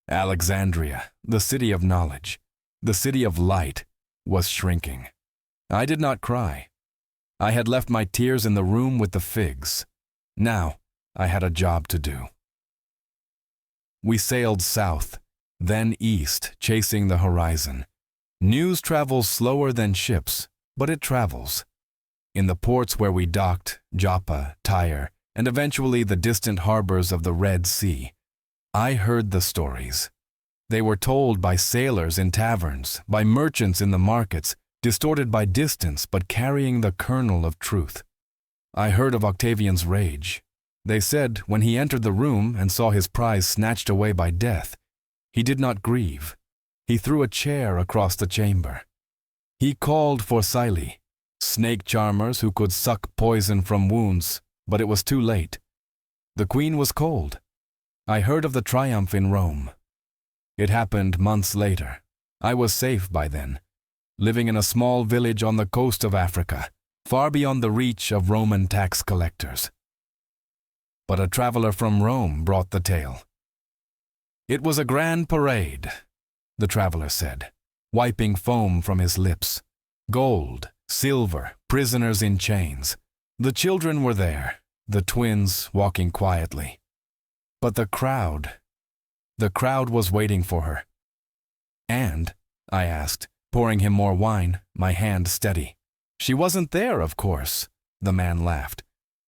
Alexandria, the city of knowledge, the city of light, was shrinking. I did not cry. I had left my tears in the room with the figs. Now I had a job to do. We sailed south, then east, chasing the horizon. News travels slower than ships, but it travels. In the ports where we docked, Joppa, Tyre, and eventually the distant harbors of the Red Sea, I heard the stories. They were told by sailors in taverns, by merchants in the markets, distorted by distance but carrying the kernel of truth. I heard of Octavian's rage. They said when he entered the room and saw his prize snatched away by death, he did not grieve. He threw a chair across the chamber. He called for Psyle, snake charmers who could suck poison from wounds, but it was too late. The queen was cold. I heard of the triumph in Rome. It happened months later. I was safe by then, living in a small village on the coast of Africa, far beyond the reach of Roman tax collectors. But a traveler from Rome brought the tale. "It was a grand parade," the traveler said, wiping foam from his lips. "Gold, silver, prisoners in chains. The children were there, the twins walking quietly. But the crowd was waiting for her. And, I asked, pouring him more wine, my hand steady. She wasn't there, of course, the man laughed.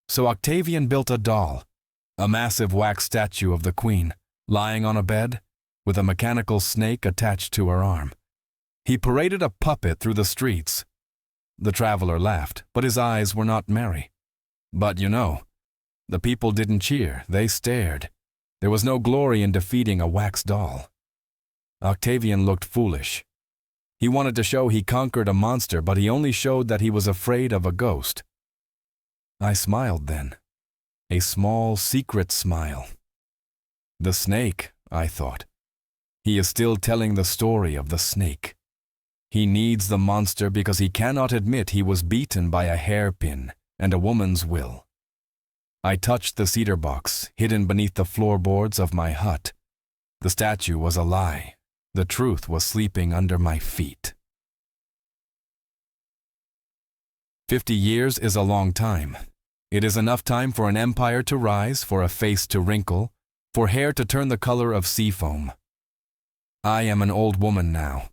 So Octavian built a doll, a massive wax statue of the queen, lying on a bed, with a mechanical snake attached to her arm. He paraded a puppet through the streets. The traveler laughed, but his eyes were not merry. But you know, the people didn't cheer, they stared. There was no glory in defeating a wax doll. Octavian looked foolish. He wanted to show he conquered a monster, but he only showed that he was afraid of a ghost. I smiled then, a small, secret smile. The snake, I thought. He is still telling the story of the snake. He needs the monster because he cannot admit he was beaten by a hairpin and a woman's will. I touched the cedar box hidden beneath the floorboards of my hut. The statue was a lie. The truth was sleeping under my feet. 50 years is a long time. It is enough time for an empire to rise, for a face to wrinkle, for hair to turn the color of sea foam. I am an old woman now.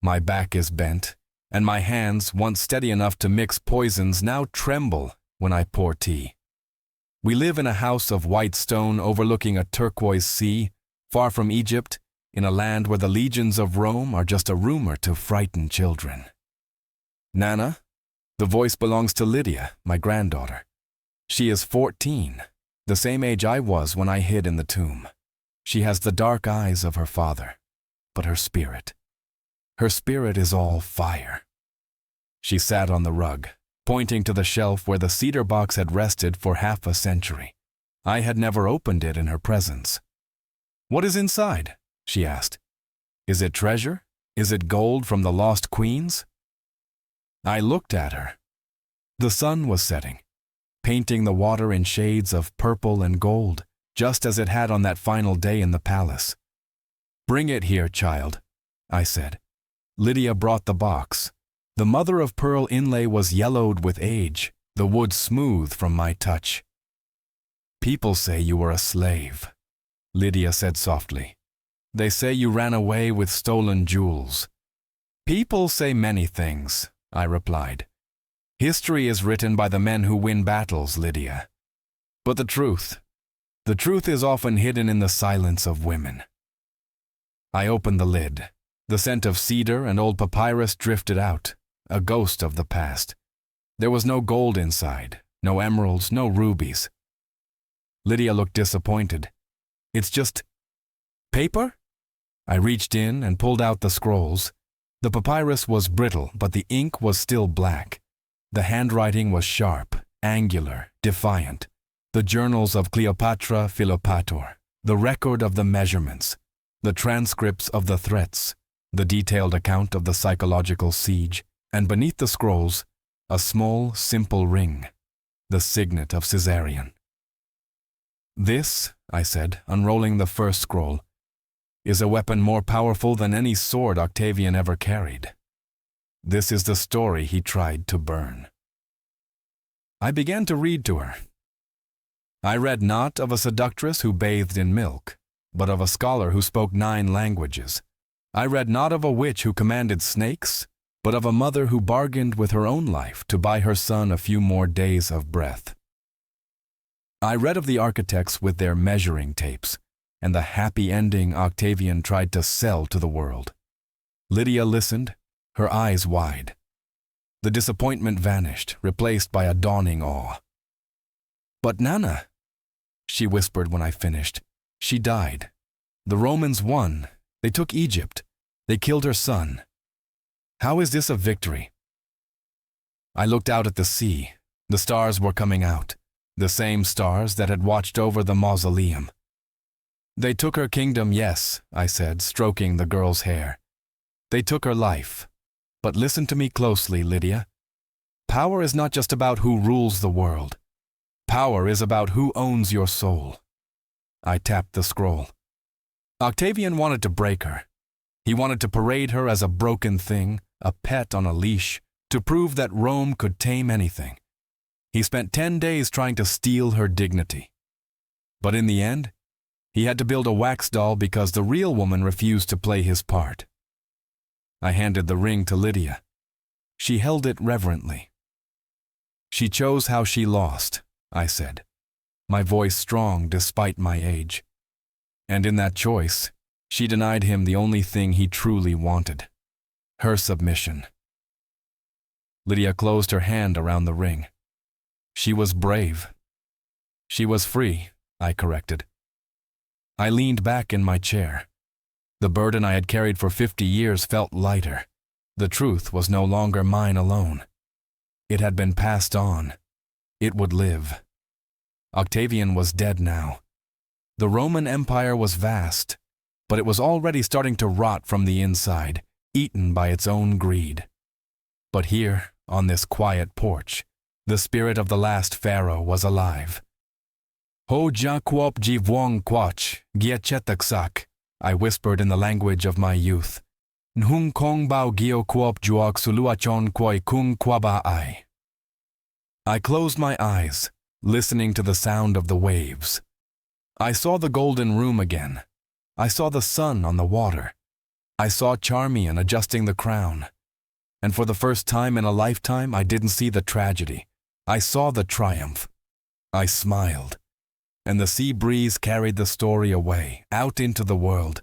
My back is bent, and my hands, once steady enough to mix poisons, now tremble when I pour tea. We live in a house of white stone overlooking a turquoise sea, far from Egypt, in a land where the legions of Rome are just a rumor to frighten children. Nana, the voice belongs to Lydia, my granddaughter. She is 14, the same age I was when I hid in the tomb. She has the dark eyes of her father, but her spirit is all fire. She sat on the rug, pointing to the shelf where the cedar box had rested for half a century. I had never opened it in her presence. "What is inside?" she asked. "Is it treasure? Is it gold from the lost queens?" I looked at her. The sun was setting, painting the water in shades of purple and gold, just as it had on that final day in the palace. "Bring it here, child," I said. Lydia brought the box. The mother-of-pearl inlay was yellowed with age, the wood smooth from my touch. "People say you were a slave," Lydia said softly. "They say you ran away with stolen jewels." "People say many things," I replied. "History is written by the men who win battles, Lydia. But the truth is often hidden in the silence of women." I opened the lid. The scent of cedar and old papyrus drifted out, a ghost of the past. There was no gold inside, no emeralds, no rubies. Lydia looked disappointed. "It's just paper?" I reached in and pulled out the scrolls. The papyrus was brittle, but the ink was still black. The handwriting was sharp, angular, defiant. The journals of Cleopatra Philopator, the record of the measurements, the transcripts of the threats, the detailed account of the psychological siege, and beneath the scrolls, a small, simple ring, the signet of Caesarion. "This," I said, unrolling the first scroll, "is a weapon more powerful than any sword Octavian ever carried. This is the story he tried to burn." I began to read to her. I read not of a seductress who bathed in milk, but of a scholar who spoke 9 languages. I read not of a witch who commanded snakes, but of a mother who bargained with her own life to buy her son a few more days of breath. I read of the architects with their measuring tapes, and the happy ending Octavian tried to sell to the world. Lydia listened, her eyes wide. The disappointment vanished, replaced by a dawning awe. "But Nana," she whispered when I finished, "she died. The Romans won. They took Egypt. They killed her son. How is this a victory?" I looked out at the sea. The stars were coming out, the same stars that had watched over the mausoleum. "They took her kingdom, yes," I said, stroking the girl's hair. "They took her life. But listen to me closely, Lydia. Power is not just about who rules the world. Power is about who owns your soul." I tapped the scroll. Octavian wanted to break her. He wanted to parade her as a broken thing, a pet on a leash, to prove that Rome could tame anything. He spent 10 days trying to steal her dignity. But in the end, he had to build a wax doll because the real woman refused to play his part. I handed the ring to Lydia. She held it reverently. "She chose how she lost," I said, my voice strong despite my age. And in that choice, she denied him the only thing he truly wanted, her submission. Lydia closed her hand around the ring. She was brave. She was free, I corrected. I leaned back in my chair. The burden I had carried for 50 years felt lighter. The truth was no longer mine alone. It had been passed on. It would live. Octavian was dead now. The Roman Empire was vast, but it was already starting to rot from the inside, eaten by its own greed. But here, on this quiet porch, the spirit of the last Pharaoh was alive. "Ho ja quop jivwong quach, giechetaksak," I whispered in the language of my youth. "Nhung kong bao gio quop juok suluachon koi kung kwaba ai." I closed my eyes, listening to the sound of the waves. I saw the golden room again. I saw the sun on the water. I saw Charmian adjusting the crown. And for the first time in a lifetime, I didn't see the tragedy. I saw the triumph. I smiled. And the sea breeze carried the story away, out into the world,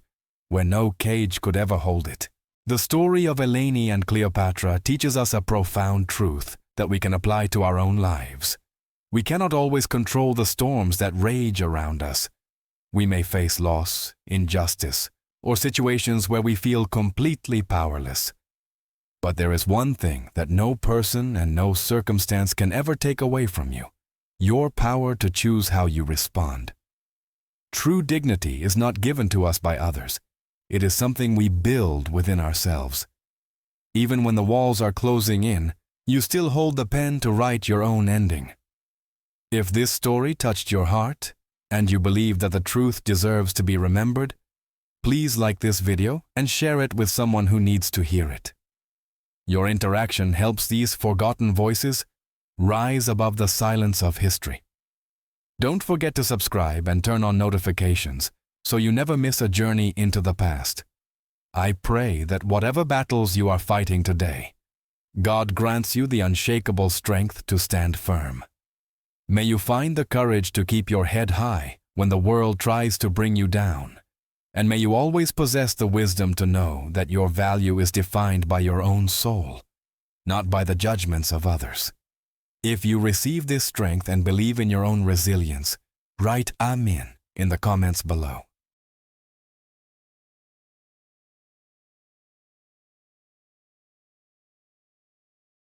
where no cage could ever hold it. The story of Eleni and Cleopatra teaches us a profound truth that we can apply to our own lives. We cannot always control the storms that rage around us. We may face loss, injustice, or situations where we feel completely powerless. But there is one thing that no person and no circumstance can ever take away from you: your power to choose how you respond. True dignity is not given to us by others. It is something we build within ourselves. Even when the walls are closing in, you still hold the pen to write your own ending. If this story touched your heart, and you believe that the truth deserves to be remembered, please like this video and share it with someone who needs to hear it. Your interaction helps these forgotten voices rise above the silence of history. Don't forget to subscribe and turn on notifications so you never miss a journey into the past. I pray that whatever battles you are fighting today, God grants you the unshakable strength to stand firm. May you find the courage to keep your head high when the world tries to bring you down. And may you always possess the wisdom to know that your value is defined by your own soul, not by the judgments of others. If you receive this strength and believe in your own resilience, write Amen in the comments below.